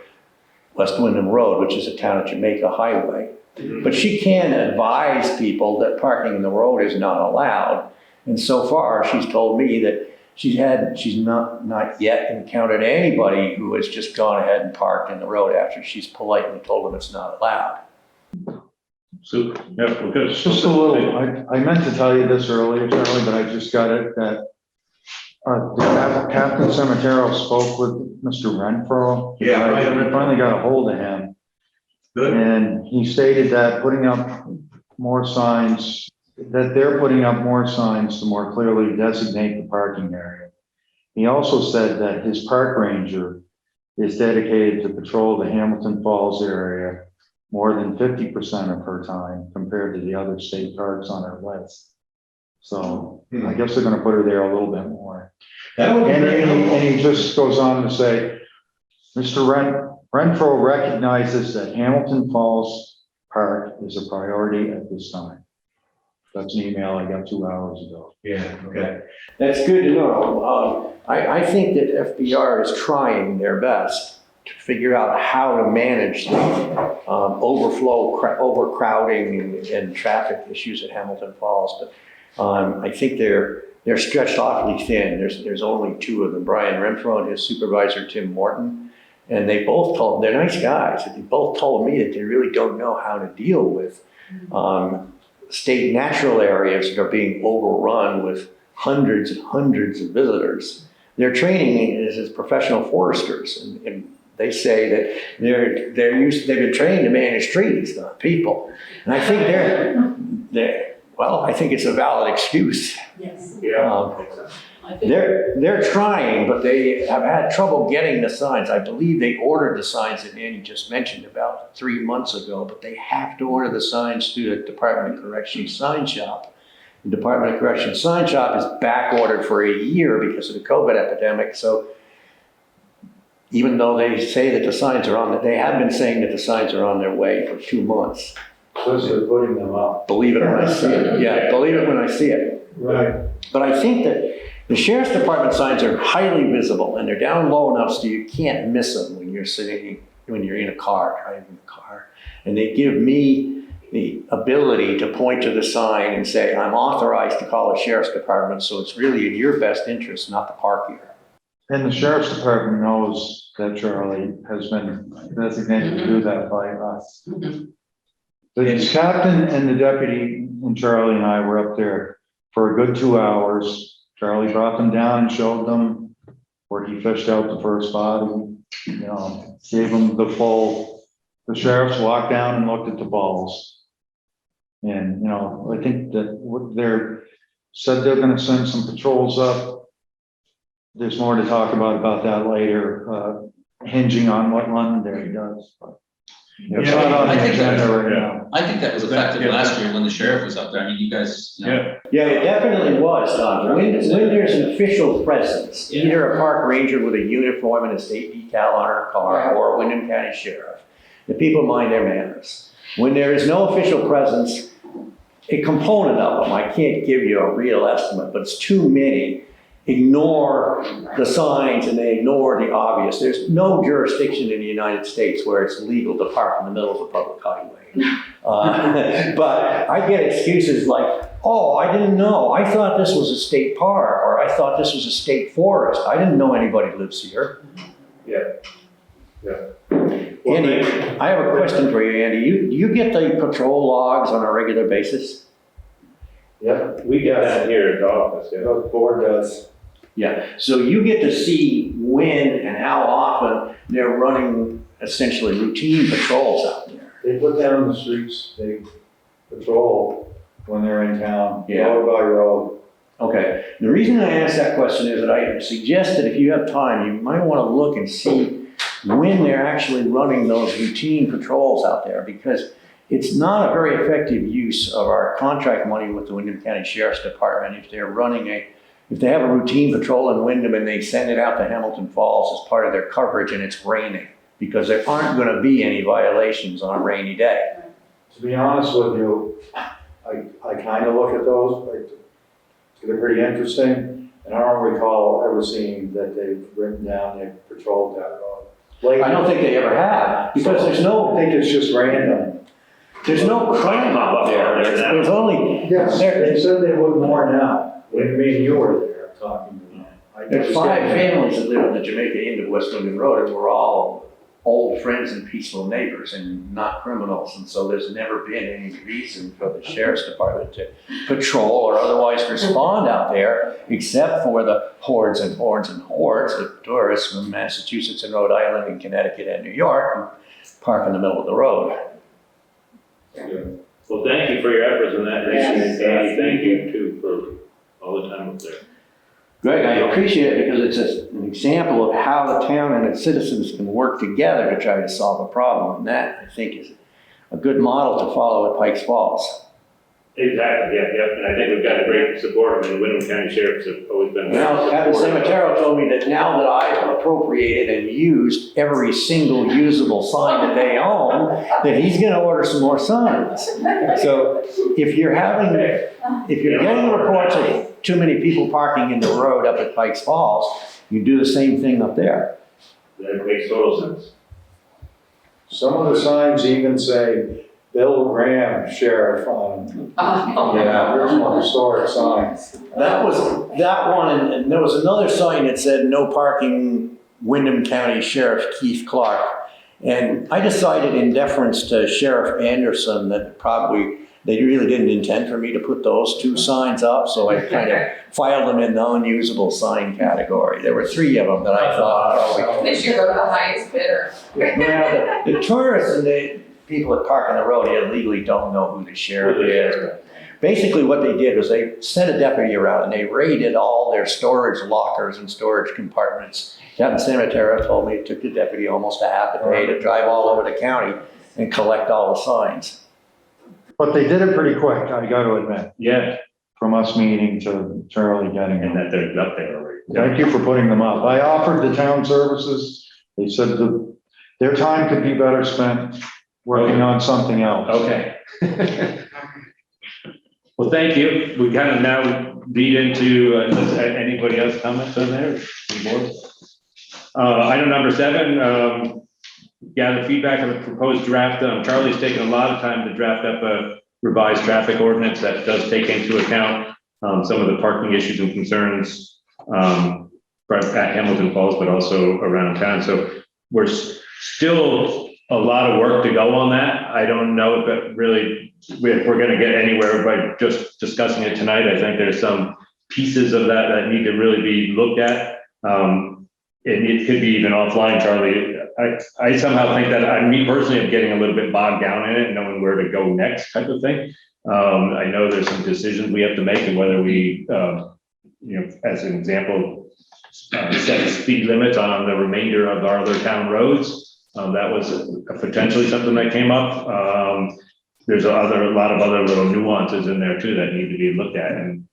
West Windham Road, which is a town of Jamaica highway. But she can advise people that parking in the road is not allowed. And so far, she's told me that she's not yet encountered anybody who has just gone ahead and parked in the road after she's politely told them it's not allowed. So, yeah, we're good. It's just a little, I meant to tell you this earlier, Charlie, but I just got it, that Captain Cemeterio spoke with Mr. Renfro. Yeah. I finally got a hold of him. Good. And he stated that putting up more signs, that they're putting up more signs to more clearly designate the parking area. He also said that his park ranger is dedicated to patrol the Hamilton Falls area more than 50% of her time compared to the other state parks on her list. So I guess they're gonna put her there a little bit more. That would be And very helpful. he just goes on to say, Mr. Renfro recognizes that Hamilton Falls Park is a priority at this time. That's an email I got 2 hours ago. Yeah, okay. That's good to know. I think that FBR is trying their best to figure out how to manage the overcrowding and traffic issues at Hamilton Falls. But I think they're stretched awfully thin. There's only two of them, Brian Renfro and his supervisor, Tim Morton. And they both told, they're nice guys, and they both told me that they really don't know how to deal with state natural areas that are being overrun with hundreds and hundreds of visitors. Their training is as professional foresters, and they say that they've been trained to manage trees, not people. And I think I think it's a valid excuse. Yes. They're trying, but they have had trouble getting the signs. I believe they ordered the signs that Andy just mentioned about 3 months ago, but they have to order the signs through the Department of Corrections sign shop. The Department of Corrections sign shop is back ordered for a year because of the COVID epidemic. So even though they say that the signs are they have been saying that the signs are on their way for 2 months. Plus they're putting them up. Believe it when I see it. Yeah, believe it when I see it. Right. But I think that the Sheriff's Department signs are highly visible and they're down low enough so you can't miss them when you're in a car, driving a car. And they give me the ability to point to the sign and say, I'm authorized to call the Sheriff's Department, so it's really in your best interest not to park here. And the Sheriff's Department knows that Charlie has been designated to do that by us. The captain and the deputy and Charlie and I were up there for a good 2 hours. Charlie brought them down and showed them where he fished out the first body, gave them the sheriffs walked down and looked at the balls. And, I think that what said they're gonna send some patrols up. There's more to talk about that later, hinging on what Londonderry does. But it's not on the agenda right now. I think that was effective last year when the sheriff was up there. I mean, you guys. Yeah. Yeah, it definitely was, Don. When there's an official presence, either a park ranger with a uniform and a state decal on her car or a Windham County sheriff, the people mind their manners. When there is no official presence, a component of them, I can't give you a real estimate, but it's too many, ignore the signs and they ignore the obvious. There's no jurisdiction in the United States where it's legal to park in the middle of a public highway. But I get excuses like, oh, I didn't know. I thought this was a state park, or I thought this was a state forest. I didn't know anybody lives here. Andy, I have a question for you, Andy. You get the patrol logs on a regular basis? Yeah, we get that here at the office, yeah. The board does. Yeah, so you get to see when and how often they're running essentially routine patrols out there. They put down the streets, they patrol when they're in town, Yeah. road by road. Okay, the reason I asked that question is that I suggest that if you have time, you might want to look and see when they're actually running those routine patrols out there, because it's not a very effective use of our contract money with the Windham County Sheriff's Department if they're if they have a routine patrol in Windham and they send it out to Hamilton Falls as part of their coverage and it's raining, because there aren't going to be any violations on a rainy day. To be honest with you, I kind of look at those, they're pretty interesting, and I don't recall ever seeing that they've written down, they've patrolled that road. I don't think they ever have, because I think it's just random. there's no crime up there. There's only, Yes, they said they would more now, when me and you were there talking to them. there's 5 families that live on the Jamaica end of West Windham Road, and we're all old friends and peaceful neighbors and not criminals. And so there's never been any reason for the sheriff's department to patrol or otherwise respond out there, except for the hordes and hordes and hordes of tourists from Massachusetts and Rhode Island and Connecticut and New York who park in the middle of the road. Well, thank you for your efforts in that, and Andy, thank you too for all the time up there. Greg, I appreciate it because it's an example of how the town and its citizens can work together to try to solve a problem. And that, I think, is a good model to follow at Pikes Falls. Exactly, yeah, and I think we've got a great support. I mean, the Windham County Sheriffs have always been. Now, Captain Sematero told me that now that I've appropriated and used every single usable sign that they own, that he's gonna order some more signs. So if you're getting reports of too many people parking in the road up at Pikes Falls, you do the same thing up there. That makes total sense. Some of the signs even say Bill Graham Sheriff on, yeah, there's one historic sign. That was that one, and there was another sign that said no parking, Windham County Sheriff Keith Clark. And I decided in deference to Sheriff Anderson that probably they really didn't intend for me to put those 2 signs up, so I kind of filed them in the unusable sign category. There were 3 of them that I thought. They should go to the highest bidder. Well, the tourists and the people that park on the road illegally don't know who the sheriff is. Basically what they did was they sent a deputy around and they raided all their storage lockers and storage compartments. Captain Sematero told me it took the deputy almost a half a day to drive all over the county and collect all the signs. But they did it pretty quick, I got to admit, Yeah, from us meeting to Charlie getting and them. that they're up there already. Thank you for putting them up. I offered the town services. They said their time could be better spent working on something else. Okay. Well, thank you. We kind of now lead into, anybody else comments on there? Item number 7, gather feedback on the proposed draft. Charlie's taken a lot of time to draft up a revised traffic ordinance that does take into account some of the parking issues and concerns at Hamilton Falls, but also around town. So we're still a lot of work to go on that. I don't know if it really, if we're going to get anywhere by just discussing it tonight. I think there's some pieces of that need to really be looked at. And it could be even offline, Charlie. I somehow think that me personally am getting a little bit bogged down in it and knowing where to go next type of thing. I know there's some decisions we have to make and whether we, as an example, set speed limits on the remainder of our other town roads. That was potentially something that came up. There's a lot of other little nuances in there too that need to be looked at. And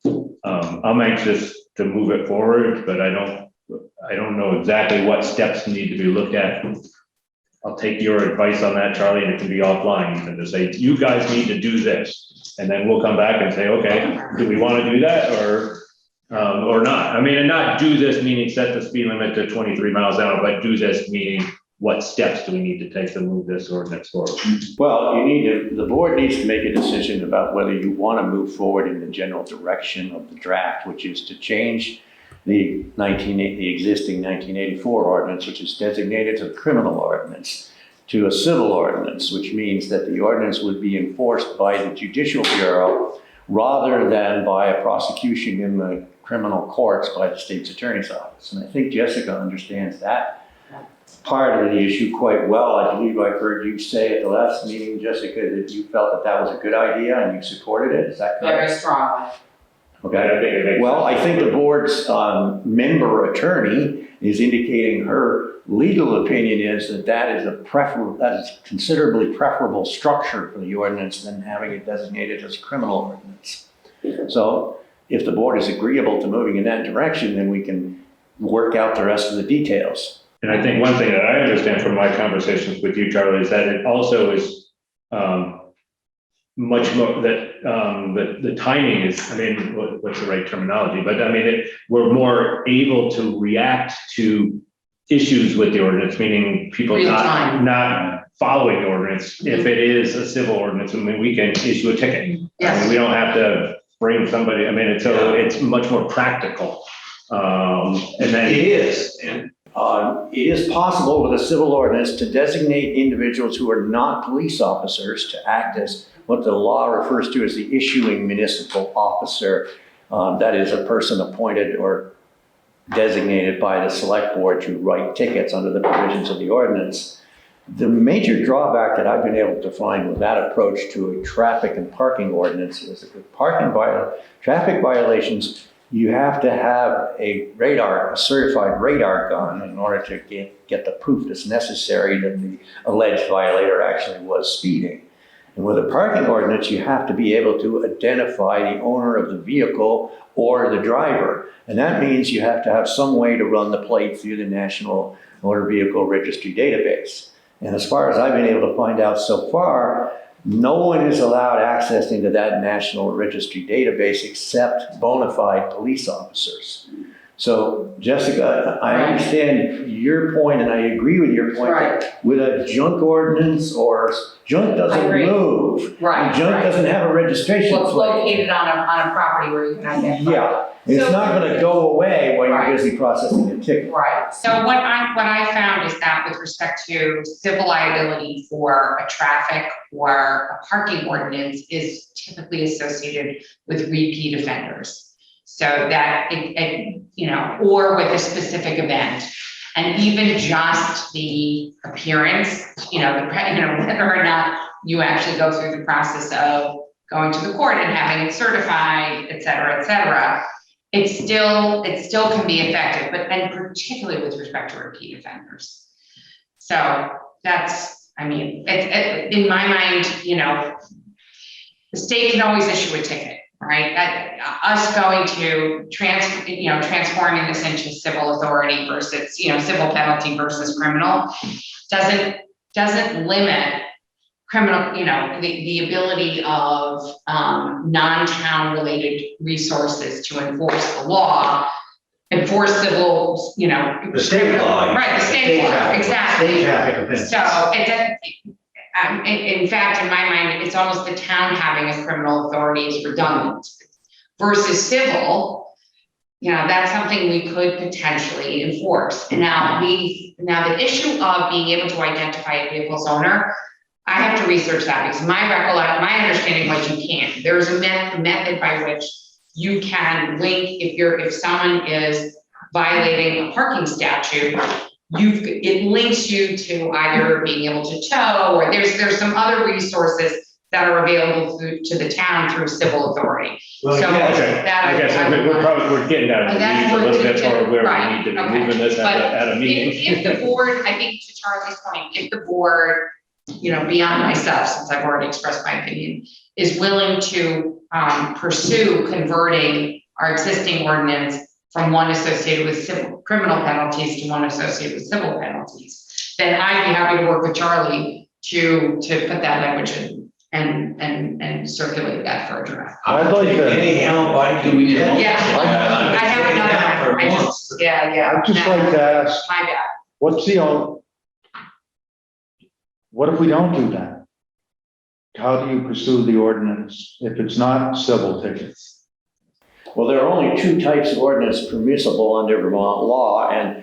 I'm anxious to move it forward, but I don't know exactly what steps need to be looked at. I'll take your advice on that, Charlie, and it can be offline, even to say, you guys need to do this. And then we'll come back and say, okay, do we want to do that or not? I mean, and not do this meaning set the speed limit to 23 miles an hour, but do this meaning what steps do we need to take to move this ordinance forward? Well, the board needs to make a decision about whether you want to move forward in the general direction of the draft, which is to change the existing 1984 ordinance, which is designated as a criminal ordinance, to a civil ordinance, which means that the ordinance would be enforced by the Judicial Bureau rather than by a prosecution in the criminal courts by the state's attorney's office. And I think Jessica understands that part of the issue quite well. I believe I heard you say at the last meeting, Jessica, that you felt that that was a good idea and you supported it. Is that correct? Very strongly. Okay. Well, I think the board's member attorney is indicating her legal opinion is that that is considerably preferable structure for the ordinance than having it designated as a criminal ordinance. So if the board is agreeable to moving in that direction, then we can work out the rest of the details. And I think one thing that I understand from my conversations with you, Charlie, is that it also is much more that the timing is, I mean, what's the right terminology? But I mean, we're more able to react to issues with the ordinance, meaning people Real time. not following the ordinance. If it is a civil ordinance, I mean, we can issue a ticket. I mean, Yes. we don't have to bring somebody, I mean, it's much more practical. And then It is, and It is possible with a civil ordinance to designate individuals who are not police officers to act as what the law refers to as the issuing municipal officer. That is a person appointed or designated by the select board to write tickets under the provisions of the ordinance. The major drawback that I've been able to find with that approach to a traffic and parking ordinance is that with traffic violations, you have to have a certified radar gun in order to get the proof that's necessary that the alleged violator actually was speeding. And with a parking ordinance, you have to be able to identify the owner of the vehicle or the driver. And that means you have to have some way to run the plate through the National Motor Vehicle Registry database. And as far as I've been able to find out so far, no one is allowed access into that National Registry database except bona fide police officers. So, Jessica, I understand your point, and I agree with your point. Right. That with a junk ordinance or junk I doesn't agree. move. Right, And junk right. doesn't have a registration Well, it's plate. located on a property where you can identify. Yeah, and it's So- not gonna go away while Right. you're busy processing a ticket. Right, so what I found is that with respect to civil liability for a traffic or a parking ordinance is typically associated with repeat offenders. So that it, you know, or with a specific event. And even just the appearance, whether or not you actually go through the process of going to the court and having it certified, et cetera, it still can be effective, and particularly with respect to repeat offenders. So that's, I mean, in my mind, the state can always issue a ticket, right? Us going to transforming this into civil authority versus, civil penalty versus criminal doesn't limit criminal, the ability of non-town related resources to enforce the law, enforce civil, the state law. right, the state law, exactly. State traffic offenses. So it doesn't, in fact, in my mind, it's almost the town having a criminal authority is redundant versus civil. That's something we could potentially enforce. Now the issue of being able to identify a vehicle's owner, I have to research that because my understanding was you can't. There's a method by which you can link if someone is violating a parking statute. It links you to either being able to tow, or there's some other resources that are available to the town through civil authority. Well, So yeah, Okay, that I guess we're getting down to the That's weeds a what little bit, to- or where right, we need to be okay. moving this at a meeting. If the board, I think to Charlie's point, if the board, beyond myself, since I've already expressed my opinion, is willing to pursue converting our existing ordinance from one associated with civil criminal penalties to one associated with civil penalties, then I'd be happy to work with Charlie to put that language in and circulate that for a draft. I'd like to, Any help I Do we need a- Yeah, I have another one. I'd just like to ask, My bad. what if we don't do that? How do you pursue the ordinance if it's not civil tickets? Well, there are only two types of ordinance permissible under Vermont law, and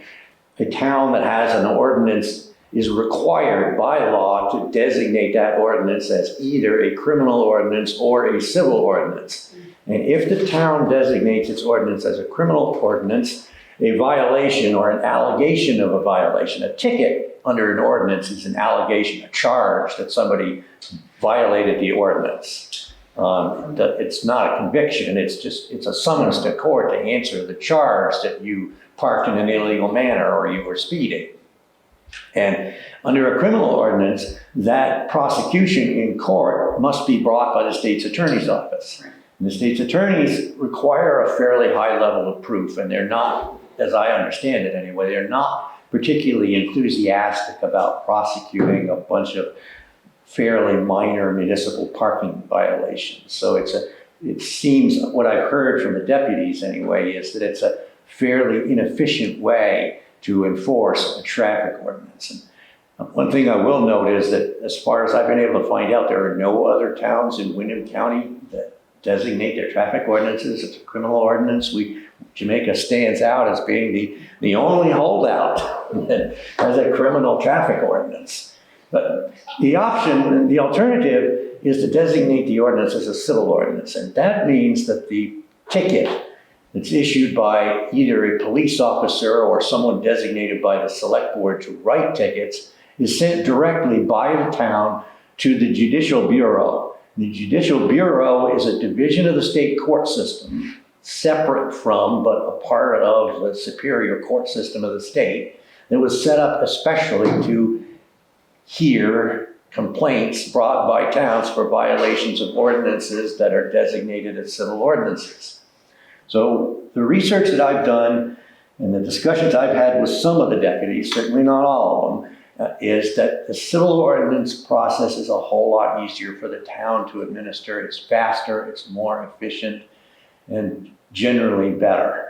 a town that has an ordinance is required by law to designate that ordinance as either a criminal ordinance or a civil ordinance. And if the town designates its ordinance as a criminal ordinance, a violation or an allegation of a violation, a ticket under an ordinance is an allegation, a charge that somebody violated the ordinance. It's not a conviction, it's a summons to court to answer the charge that you parked in an illegal manner or you were speeding. And under a criminal ordinance, that prosecution in court must be brought by the state's attorney's office. And the state's attorneys require a fairly high level of proof, and they're not, as I understand it anyway, they're not particularly enthusiastic about prosecuting a bunch of fairly minor municipal parking violations. So it seems, what I've heard from the deputies anyway, is that it's a fairly inefficient way to enforce a traffic ordinance. And one thing I will note is that as far as I've been able to find out, there are no other towns in Windham County that designate their traffic ordinances as a criminal ordinance. Jamaica stands out as being the only holdout that has a criminal traffic ordinance. But the alternative is to designate the ordinance as a civil ordinance. And that means that the ticket that's issued by either a police officer or someone designated by the select board to write tickets is sent directly by the town to the Judicial Bureau. The Judicial Bureau is a division of the state court system, separate from, but a part of the superior court system of the state, that was set up especially to hear complaints brought by towns for violations of ordinances that are designated as civil ordinances. So the research that I've done and the discussions I've had with some of the deputies, certainly not all of them, is that the civil ordinance process is a whole lot easier for the town to administer. It's faster, it's more efficient, and generally better.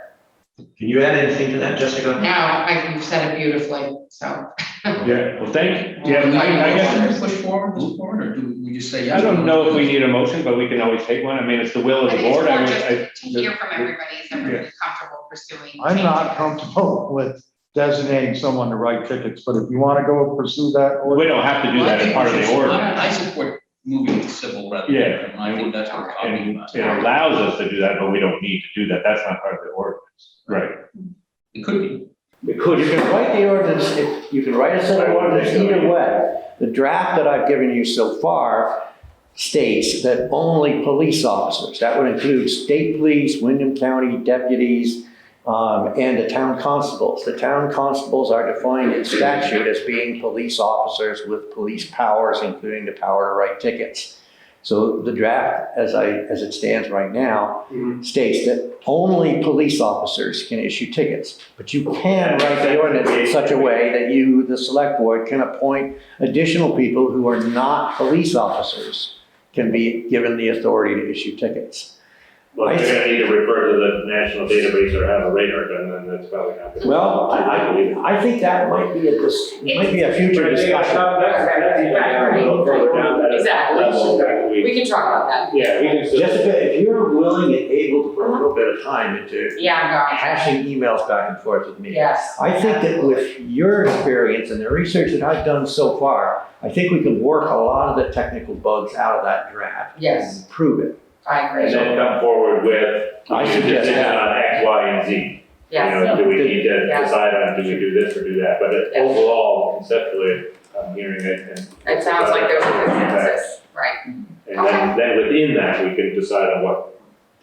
Can you add anything to that, Jessica? No, you've said it beautifully, so. Yeah, well, thank you. Yeah, Do I guess, push forward, move forward, or do we just say yes? I don't know if we need a motion, but we can always take one. I mean, it's the will of I the think it's board. more I mean, just to hear from everybody, is everybody comfortable pursuing? I'm not changes? comfortable with designating someone to write tickets, but if you want to go pursue that. we don't have to do that as part of the order. I support moving to civil rather than Yeah. criminal. I think that's what we're talking And about. it allows us to do that, but we don't need to do that. That's not part of the ordinance. Right. It could be. Because you can write the ordinance, you can write a civil ordinance either way. The draft that I've given you so far states that only police officers, that would include state police, Windham County deputies, and the town constables. The town constables are defined in statute as being police officers with police powers, including the power to write tickets. So the draft, as it stands right now, states that only police officers can issue tickets. But you can write the ordinance in such a way that you, the select board, can appoint additional people who are not police officers, can be given the authority to issue tickets. Well, if they're gonna need to refer to the national database or have a radar gun, then that's probably not. gonna- Well, I think that might be a future discussion. Exactly. We can talk about that. Yeah, we can. Jessica, if you're willing and able to put a little bit of time into Yeah, hashing emails back and forth with me. yes. I think that with your experience and the research that I've done so far, I think we can work a lot of the technical bugs out of that draft. Yes. And improve it. I And agree. then come forward with, I we suggest decision that. on X, Y, and Z. You know, Yes, do we need to Yeah. decide on, do we do this or do that? But overall, conceptually, I'm hearing it and. it sounds like there's a consensus, right? And then within that, we can decide on what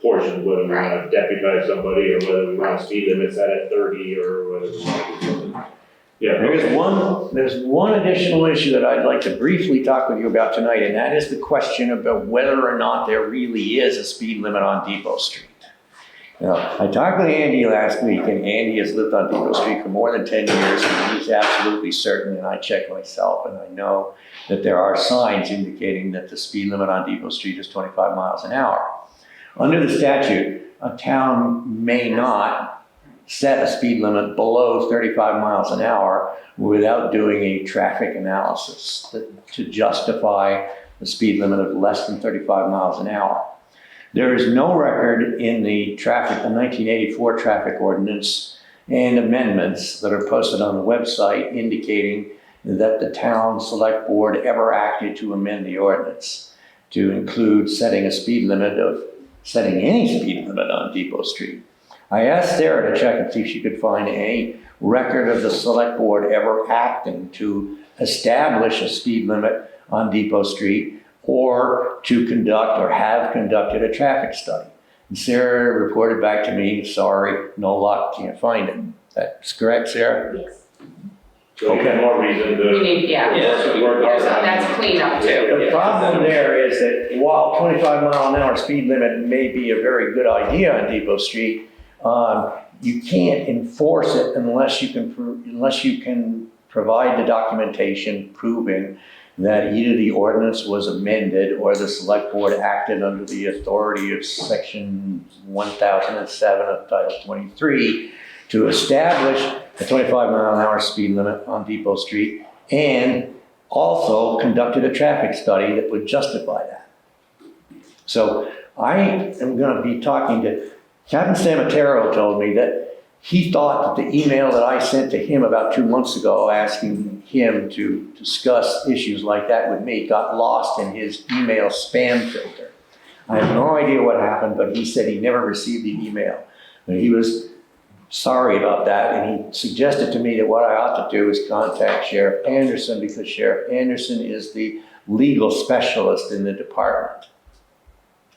portion, whether we want to deputize somebody or whether we want to speed limit set at 30 or whether we want to do something. Yeah. There's one additional issue that I'd like to briefly talk with you about tonight, and that is the question about whether or not there really is a speed limit on Depot Street. Now, I talked with Andy last week, and Andy has lived on Depot Street for more than 10 years, and he's absolutely certain, and I checked myself, and I know that there are signs indicating that the speed limit on Depot Street is 25 miles an hour. Under the statute, a town may not set a speed limit below 35 miles an hour without doing a traffic analysis to justify the speed limit of less than 35 miles an hour. There is no record in the 1984 Traffic Ordinance and amendments that are posted on the website indicating that the town select board ever acted to amend the ordinance to include setting any speed limit on Depot Street. I asked Sarah to check and see if she could find any record of the select board ever acting to establish a speed limit on Depot Street or to conduct or have conducted a traffic study. And Sarah reported back to me, sorry, no luck, can't find it. That's correct, Sarah? Yes. So we have more reason We to. need, yeah, Work hard so on it. that's cleaned up too. The problem there is that while 25-mile-an-hour speed limit may be a very good idea on Depot Street, you can't enforce it unless you can provide the documentation proving that either the ordinance was amended or the select board acted under the authority of section 1007 of Title 23 to establish a 25-mile-an-hour speed limit on Depot Street, and also conducted a traffic study that would justify that. So I am going to be talking to Captain Samatero. Told me that he thought that the email that I sent to him about 2 months ago asking him to discuss issues like that with me got lost in his email spam filter. I have no idea what happened, but he said he never received the email. And he was sorry about that, and he suggested to me that what I ought to do is contact Sheriff Anderson, because Sheriff Anderson is the legal specialist in the department.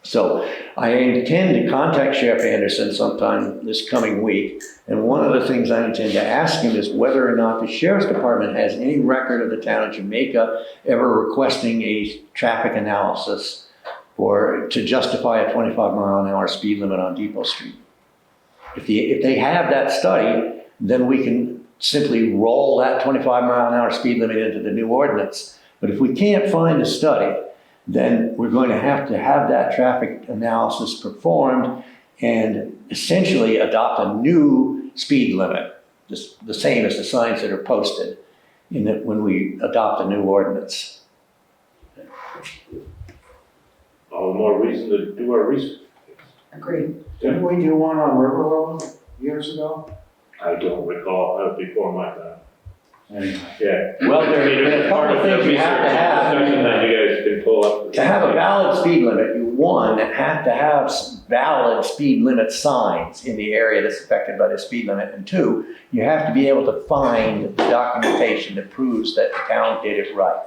So I intend to contact Sheriff Anderson sometime this coming week, and one of the things I intend to ask him is whether or not the Sheriff's Department has any record of the town of Jamaica ever requesting a traffic analysis to justify a 25-mile-an-hour speed limit on Depot Street. If they have that study, then we can simply roll that 25-mile-an-hour speed limit into the new ordinance. But if we can't find a study, then we're going to have that traffic analysis performed and essentially adopt a new speed limit, the same as the signs that are posted when we adopt a new ordinance. All the more reason to do our research. Agreed. Didn't we do one on River Road years ago? I don't recall, that was before my time. Anyway. Yeah. Well, there are a couple of things you have to have. Discussion that you guys can pull up. To have a valid speed limit, you have to have valid speed limit signs in the area that's affected by the speed limit. And two, you have to be able to find the documentation that proves that the town did it right.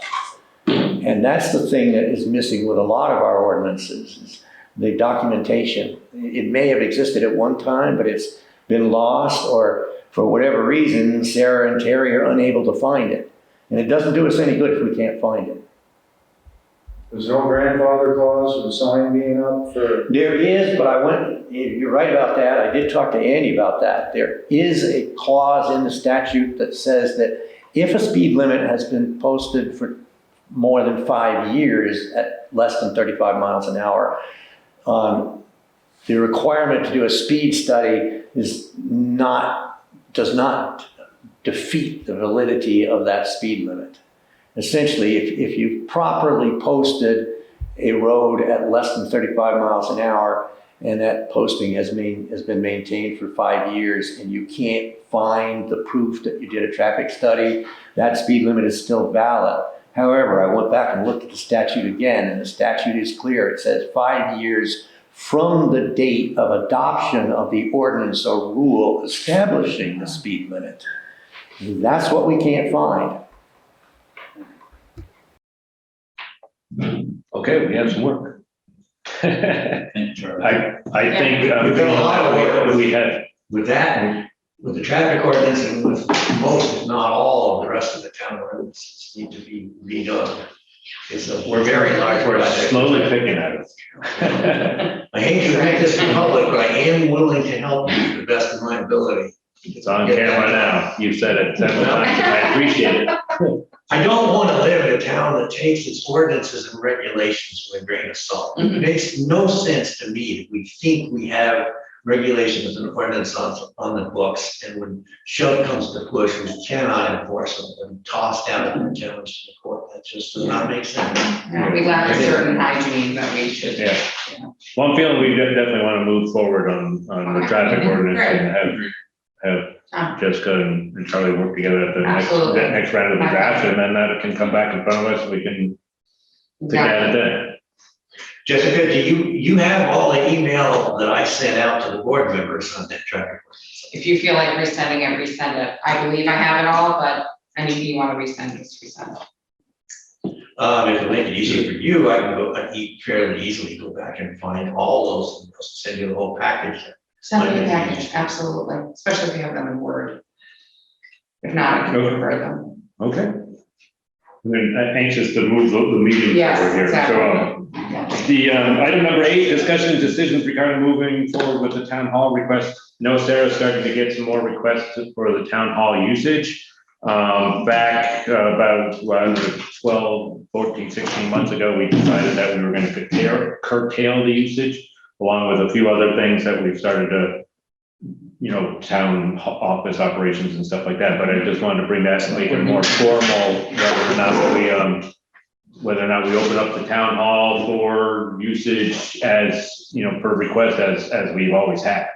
And that's the thing that is missing with a lot of our ordinances, is the documentation. It may have existed at one time, but it's been lost, or for whatever reason, Sarah and Terry are unable to find it. And it doesn't do us any good if we can't find it. There's no grandfather clause for the sign being up for? There is, but you're right about that. I did talk to Andy about that. There is a clause in the statute that says that if a speed limit has been posted for more than 5 years at less than 35 miles an hour, the requirement to do a speed study does not defeat the validity of that speed limit. Essentially, if you properly posted a road at less than 35 miles an hour and that posting has been maintained for 5 years and you can't find the proof that you did a traffic study, that speed limit is still valid. However, I went back and looked at the statute again, and the statute is clear. It says 5 years from the date of adoption of the ordinance or rule establishing the speed limit. That's what we can't find. Okay, we have some work. I think, We've done a lot of work we had. with that, and with the traffic ordinance, and with most, if not all, of the rest of the town ordinances need to be redone. We're very large. We're project. slowly picking at it. I hate to make this in public, but I am willing to help you to the best of my ability. It's on camera now. You've said it several times. I appreciate it. I don't want to live in a town that takes its ordinances and regulations with a grain of salt. It makes no sense to me if we think we have regulations and ordinance on the books, and when shove comes to push, we cannot enforce them and toss down and challenge to the court. That just does not make sense. Yeah, we lack a certain hygiene that we should. Yeah. Well, I'm feeling we definitely want to move forward on the traffic ordinance and have Jessica and Charlie work together at the next round of the draft, and then that can come back in front of us, and we can take at it then. Jessica, do you have all the email that I sent out to the board members on that traffic ordinance? If you feel like resending it, resend it. I believe I have it all, but anything you want to resend, just resend it. If it'll make it easier for you, I can fairly easily go back and find all those and send you the whole package. Send me a package, absolutely, especially if you have them in Word. If not, I can refer them. Okay. We're anxious to move the meeting Yes, forward here. exactly. So, the item number 8, discussion and decisions regarding moving forward with the town hall request. No, Sarah's starting to get some more requests for the town hall usage. Back about 12, 14, 16 months ago, we decided that we were going to curtail the usage, along with a few other things that we've started to, town office operations and stuff like that. But I just wanted to bring that and make it more formal, whether or not we open up the town hall for usage as, per request as we've always had.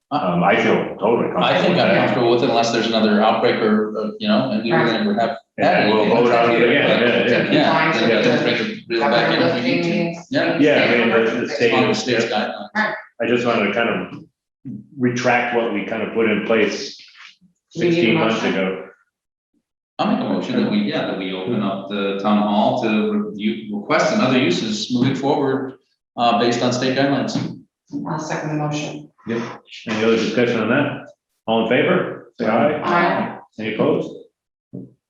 I feel totally comfortable. I think with I'm that. comfortable with it unless there's another outbreak or, and we're gonna have. And we'll vote on it again, Yeah, then bring it really back in if we need to. Yeah. I mean, the state, On the state's guidelines. I just wanted to kind of retract what we kind of put in place You need a 16 months motion? ago. I'll make a motion that we open up the town hall to request and other uses moving forward, based on state guidelines. I'll second the motion. Yep. Any other discussion on that? All in favor? Say aye. Aye. Any opposed?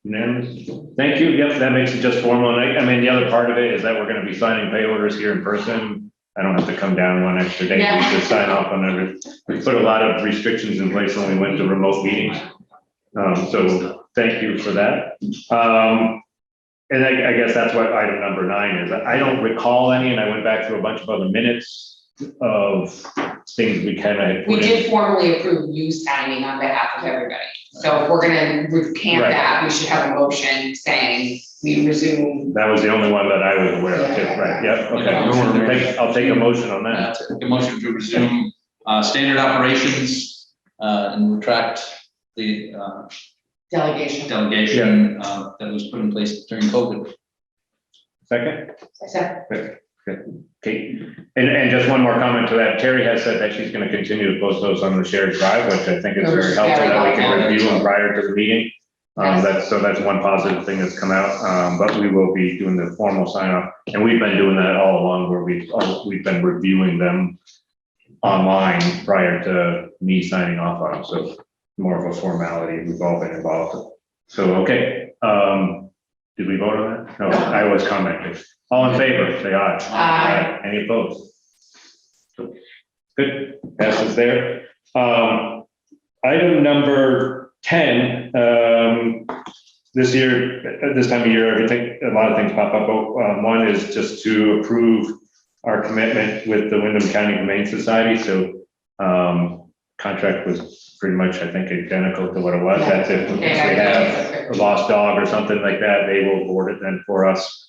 Unanimous? Thank you. Yep, that makes it just formal. And I mean, the other part of it is that we're going to be signing pay orders here in person. I don't have to come down one extra day. Yeah. We just sign off on everything. We put a lot of restrictions in place when we went to remote meetings. So thank you for that. And I guess that's what item number 9 is. I don't recall any, and I went back through a bunch of other minutes of things we kind of had We put in. did formally approve you signing on behalf of everybody. So if we're gonna recant Right. that, we should have a motion saying we resume. That was the only one that I was aware of, too. Yeah. Right, yep, Yeah. okay. I'll take a motion on that. A motion to resume, standard operations, and retract the, Delegation. delegation, that was put in place during COVID. Second? So, Okay, and just one more comment to that. Terry has said that she's gonna continue to post those on the shared drive, which I think is very helpful, that we can review them prior to the meeting. That's one positive thing that's come out, but we will be doing the formal sign off, and we've been doing that all along, where we've been reviewing them online prior to me signing off on them, so more of a formality, we've all been involved. So, okay, did we vote on that? No, I was commenting. All in favor, say aye. Aye. Any opposed? Good, passes there. Item number 10, this year, at this time of year, a lot of things pop up. One is just to approve our commitment with the Windham County Humane Society. So contract was pretty much, I think, identical to what it was. That's if we have a lost dog or something like that, they will board it then for us.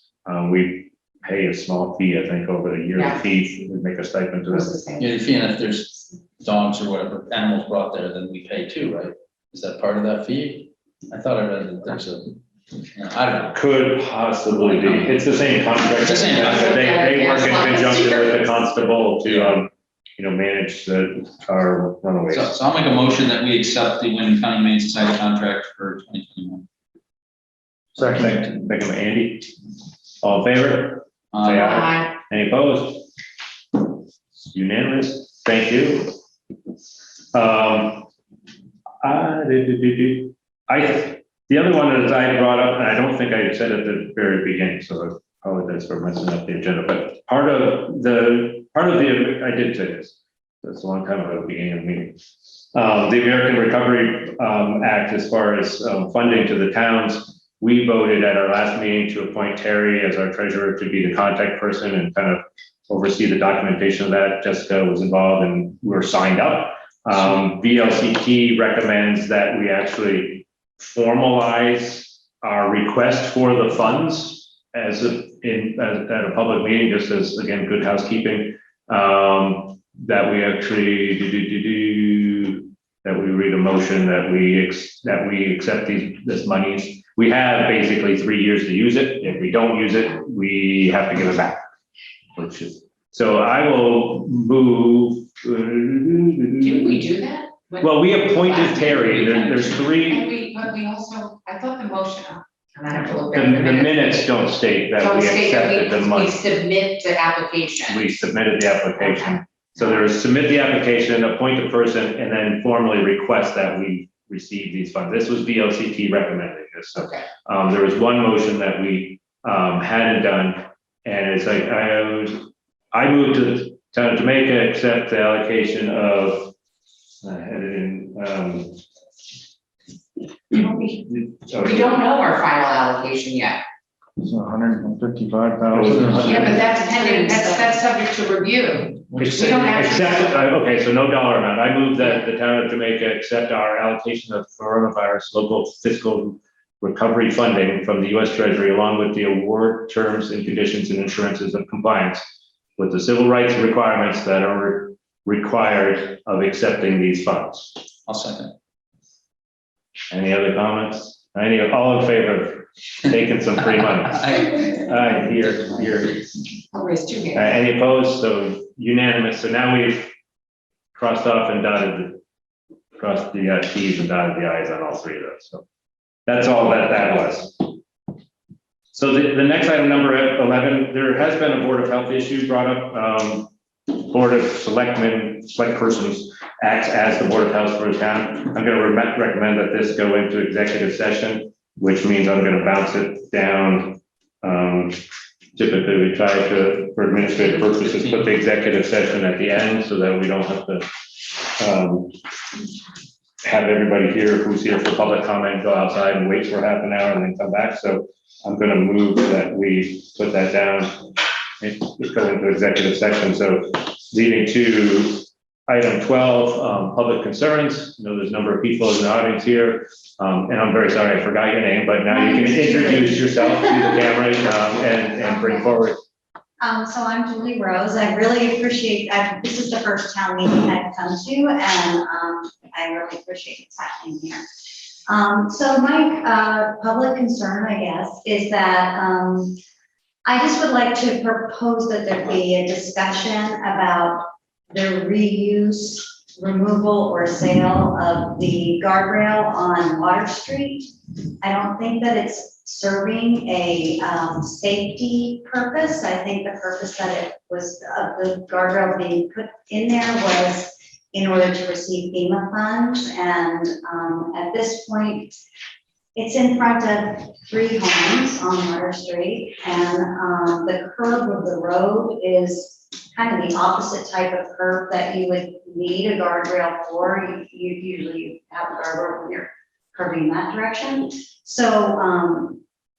We pay a small fee, I think, over the yearly fee. We make a stipend to us. Yeah, the fee, and if there's dogs or whatever animals brought there, then we pay too, right? Is that part of that fee? I thought I read that there's I don't know. Could possibly be. It's the same contract. It's the same contract. They work in conjunction with the constable to, manage our runaways. So I'll make a motion that we accept the Windham County Humane Society contract for 2021. Second, Andy. All in favor? Say aye. Any opposed? Unanimous. Thank you. The other one that I brought up, and I don't think I said at the very beginning, so I apologize for messing up the agenda, but part of the, I did say this, that's a long time ago, beginning of the meeting. The American Recovery Act, as far as funding to the towns, we voted at our last meeting to appoint Terry as our treasurer to be the contact person and kind of oversee the documentation of that. Jessica was involved and we're signed up. VLCT recommends that we actually formalize our request for the funds at a public meeting, just as, again, good housekeeping, that we actually that we read a motion that we accept this money. We have basically 3 years to use it. If we don't use it, we have to give it back. So I will move. Did we do that? Well, we appointed Terry. There's 3. But we also, I thought the motion, and I have to look The at the minutes don't state that we accepted the we money. submit the application. We submitted the application. So there is submit the application, appoint a person, and then formally request that we receive these funds. This was VLCT recommending this. So Okay. there was one motion that we hadn't done, and it's like I moved to the town of Jamaica, accept the allocation of I had it in We don't know our final allocation yet. It's 155,000. Yeah, but that's pending, that's subject to review. We don't actually. Okay, so no dollar amount. I move that the town of Jamaica accept our allocation of coronavirus local fiscal recovery funding from the U.S. Treasury, along with the award terms and conditions and assurances of compliance with the civil rights requirements that are required of accepting these funds. I'll second. Any other comments? All in favor of taking some free money? Here. I'll raise two hands. Any opposed? So unanimous. So now we've crossed off and crossed the T's and dotted the I's on all three of those. So that's all that was. So the next item, number 11, there has been a Board of Health issue brought up. Board of select persons acts as the Board of Health for the town. I'm going to recommend that this go into executive session, which means I'm going to bounce it down. Typically, we try to, for administrative purposes, put the executive session at the end so that we don't have to have everybody here who's here for public comment go outside and wait for half an hour and then come back. So I'm going to move that we put that down and go into executive session. So leading to item 12, public concerns. I know there's a number of people in the audience here, and I'm very sorry I forgot your name, but now you can introduce yourself to the camera and bring forward. So I'm Julie Rose. I really appreciate, this is the first town meeting I've come to, and I really appreciate what's happening here. So my public concern, I guess, is that I just would like to propose that there be a discussion about the reuse, removal, or sale of the guardrail on Water Street. I don't think that it's serving a safety purpose. I think the purpose that it was of the guardrail being put in there was in order to receive FEMA funds. And at this point, it's in front of 3 homes on Water Street, and the curve of the road is kind of the opposite type of curve that you would need a guardrail for. You usually have a guardrail when you're curving in that direction. So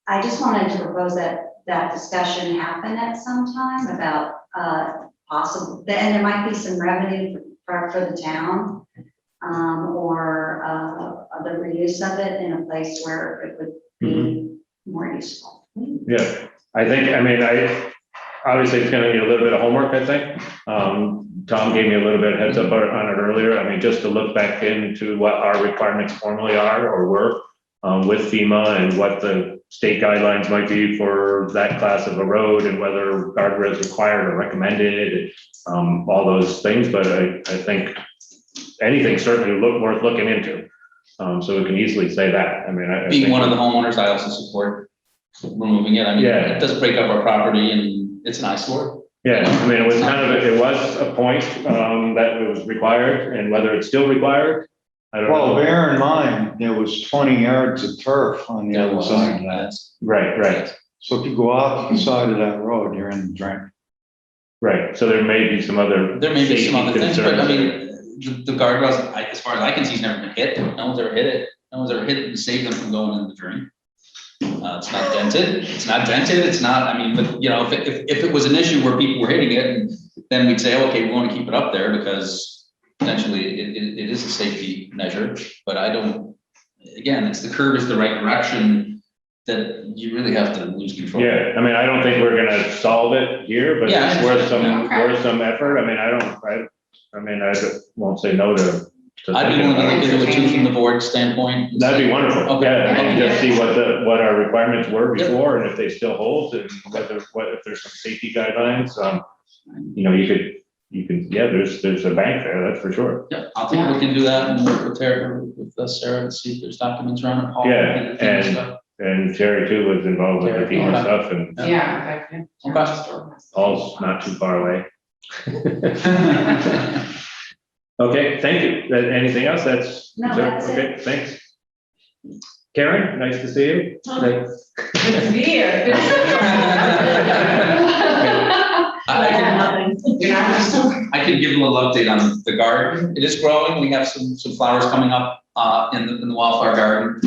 I just wanted to propose that discussion happen at some time about possible, and there might be some revenue for the town, or the reuse of it in a place where it would be more useful. Yeah, I mean, obviously it's going to need a little bit of homework, I think. Tom gave me a little bit of heads up on it earlier. I mean, just to look back into what our requirements formally are or were with FEMA, and what the state guidelines might be for that class of a road, and whether guardrails required or recommended, all those things. But I think anything certainly worth looking into. So we can easily say that. I mean, I Being think one of the homeowners, I also support removing it. I mean, Yeah. it does break up our property and it's an eyesore. Yeah, I mean, it was it was a point that it was required, and whether it's still required, I don't Well, know. bear in mind, there was 20 yards of turf on the other side of that. Right. So if you go out the side of that road, you're in the drain. Right, so there may be some other. There may be some other safety things, but I concerns. mean, the guardrails, as far as I can see, has never been hit. No one's ever hit it. No one's ever hit it and saved them from going into the drain. It's not dented. It's not, I mean, but you know, if it was an issue where people were hitting it, and then we'd say, okay, we want to keep it up there because potentially it is a safety measure. But I don't, again, it's the curve is the right direction that you really have to lose control. Yeah, I mean, I don't think we're gonna solve it here, but Yeah, it's worth some okay. effort. I mean, I won't say no to. I'd be willing to look into it too from the board standpoint. That'd be wonderful. Okay. Yeah, and just see what our requirements were before, and if they still hold, and if there's some safety guidelines. You know, you can, yeah, there's a bank there, that's for sure. Yeah, I'll take a look into that and work with Sarah to see if there's documents around it. Paul, Yeah, and Terry too was involved with the Terry, FEMA okay. stuff, and Yeah. Okay. Paul's not too far away. Okay, thank you. Anything else? No, that's it. Okay, thanks. Karen, nice to see you. Here. I can give a little update on the garden. It is growing. We have some flowers coming up in the wildflower garden.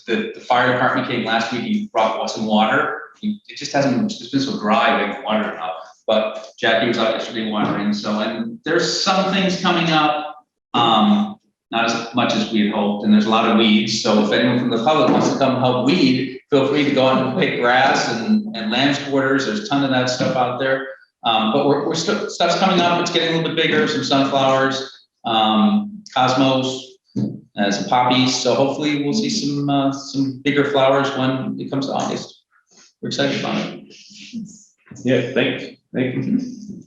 The fire department came last week. He brought some water. It just hasn't, it's been so dry, we haven't watered enough. But Jackie was out yesterday watering. So, and there's some things coming up. Not as much as we had hoped, and there's a lot of weeds. So if anyone from the public wants to come help weed, feel free to go out and pick grass and lamb's quarters. There's a ton of that stuff out there. But we're still, stuff's coming up. It's getting a little bit bigger. Some sunflowers, cosmos, some poppies. So hopefully we'll see some bigger flowers when it comes to August. We're excited about it. Yeah, thanks. Thank you.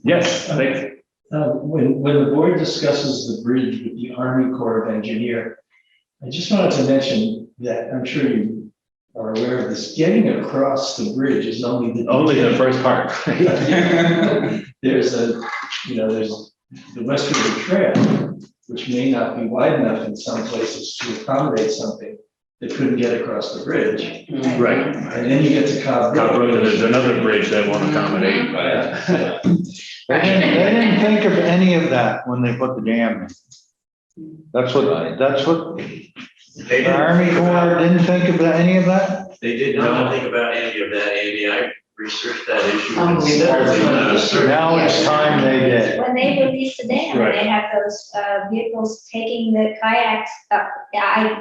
Yes, thanks. When the board discusses the bridge with the Army Corps of Engineer, I just wanted to mention that I'm sure you are aware of this. Getting across the bridge is only the first part. There's there's the West River Trail, which may not be wide enough in some places to accommodate something that couldn't get across the bridge. Right. And then you get to Cobb Cobb Road. Road, there's another bridge that won't accommodate. They didn't think of any of that when they put the dam in. That's what the Army Corps didn't think of any of that? They did not think about any of that, Andy. I researched that issue. Now it's time they did. When they release the dam, Right. they have those vehicles taking the kayaks up. There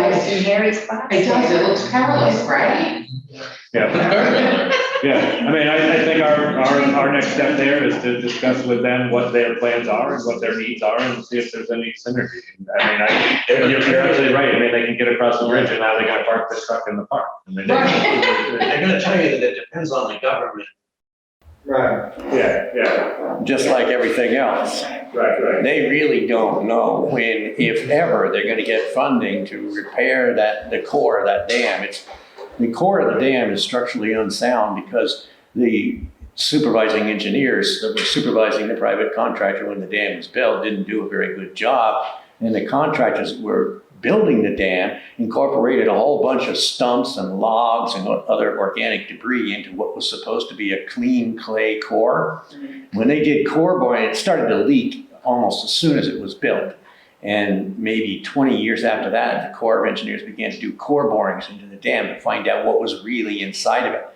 was some hairy spots. It does, it looks perilous, right? Yeah. Yeah, I mean, I think our next step there is to discuss with them what their plans are and what their needs are and see if there's any synergy. I mean, you're absolutely right. I mean, they can get across the bridge and now they gotta park the truck in the park. And they They're gonna tell you that it depends on the government. Right. Yeah. Just like everything else. Right. They really don't know when, if ever, they're gonna get funding to repair the core of that dam. The core of the dam is structurally unsound because the supervising engineers that were supervising the private contractor when the dam was built didn't do a very good job. And the contractors were building the dam incorporated a whole bunch of stumps and logs and other organic debris into what was supposed to be a clean clay core. When they did core boring, it started to leak almost as soon as it was built. And maybe 20 years after that, the Corps of Engineers began to do core borings into the dam to find out what was really inside of it.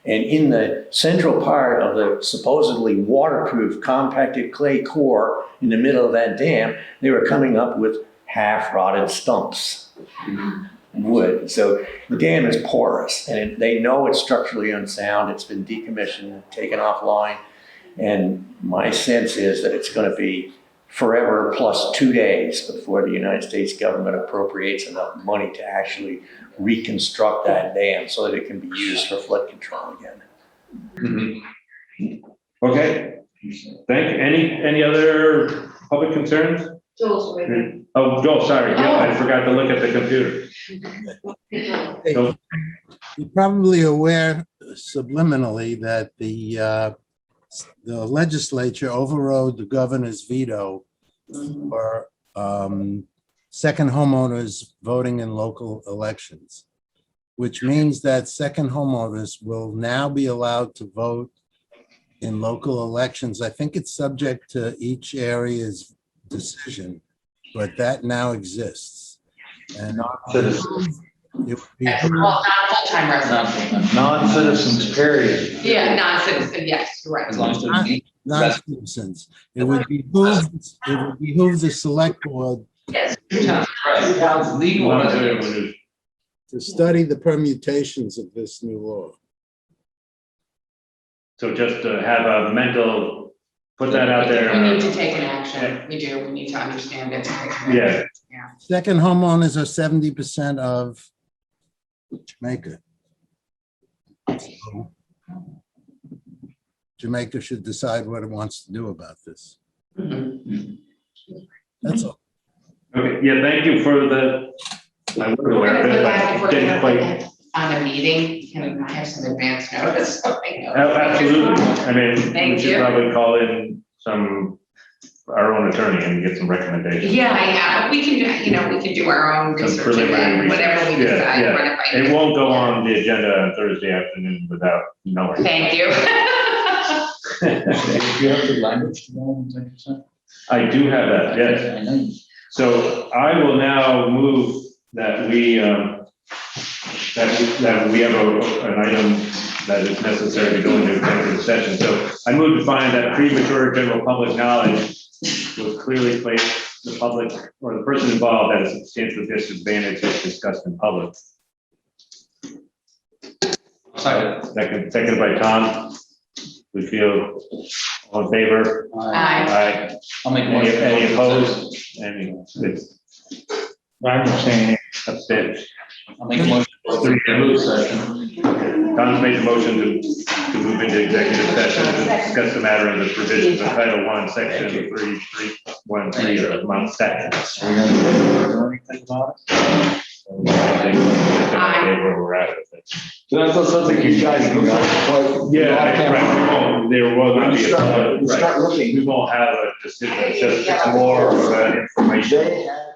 And in the central part of the supposedly waterproof compacted clay core in the middle of that dam, they were coming up with half-rotted stumps and wood. So the dam is porous, and they know it's structurally unsound. It's been decommissioned, taken offline. And my sense is that it's going to be forever plus 2 days before the United States government appropriates enough money to actually reconstruct that dam so that it can be used for flood control again. Okay. Any other public concerns? Joel's waiting. Oh, Joel, sorry. Yeah, I forgot to look at the computer. Hey, you're probably aware subliminally that the legislature overrode the governor's veto for second homeowners voting in local elections, which means that second homeowners will now be allowed to vote in local elections. I think it's subject to each area's decision, but that now exists. And Non-citizens. it would be Well, not full-time residents. Non-citizens, period. Yeah, non-citizen, yes, you're right. As long as they're non-citizens. It would behoove the select board Yes. Right. Legal. to study the permutations of this new law. So just to have a mental, put that out there. We need to take an action. We do. We need to understand it. Yeah. Second homeowners are 70% of Jamaica. So Jamaica should decide what it wants to do about this. That's all. Okay, yeah, thank you for the. I wasn't We're aware gonna of go it, back and but didn't quite. forth on a meeting. Can I have some advance notice? So I know. Absolutely. I mean, we Thank should you. probably call in some our own attorney and get some recommendations. Yeah, we can, we can do our own Some research and preliminary then whatever we research. decide. Yeah, run it by you. It won't go on the agenda on Thursday afternoon without knowing. Thank you. Do you have the language to know in 10%? I do have that, yes. I know you. So I will now move that we have an item that is necessary to go into executive session. So I move to find that premature general public knowledge will clearly place the public or the person involved at a substantial disadvantage if discussed in public. Second by Tom. We feel all in favor? Aye. I'll make a motion. Any opposed? Any? I'm saying, Abstain. I'll make a motion. to move session. Tom's made the motion to move into executive session to discuss the matter of the provisions of Title I, Section 313 of Mount Statute. are we gonna do anything about it? Where we're at with it. So that's not something you guys do, right? Yeah, right. There will not be Start looking. we won't have a decision, it's just more information. They have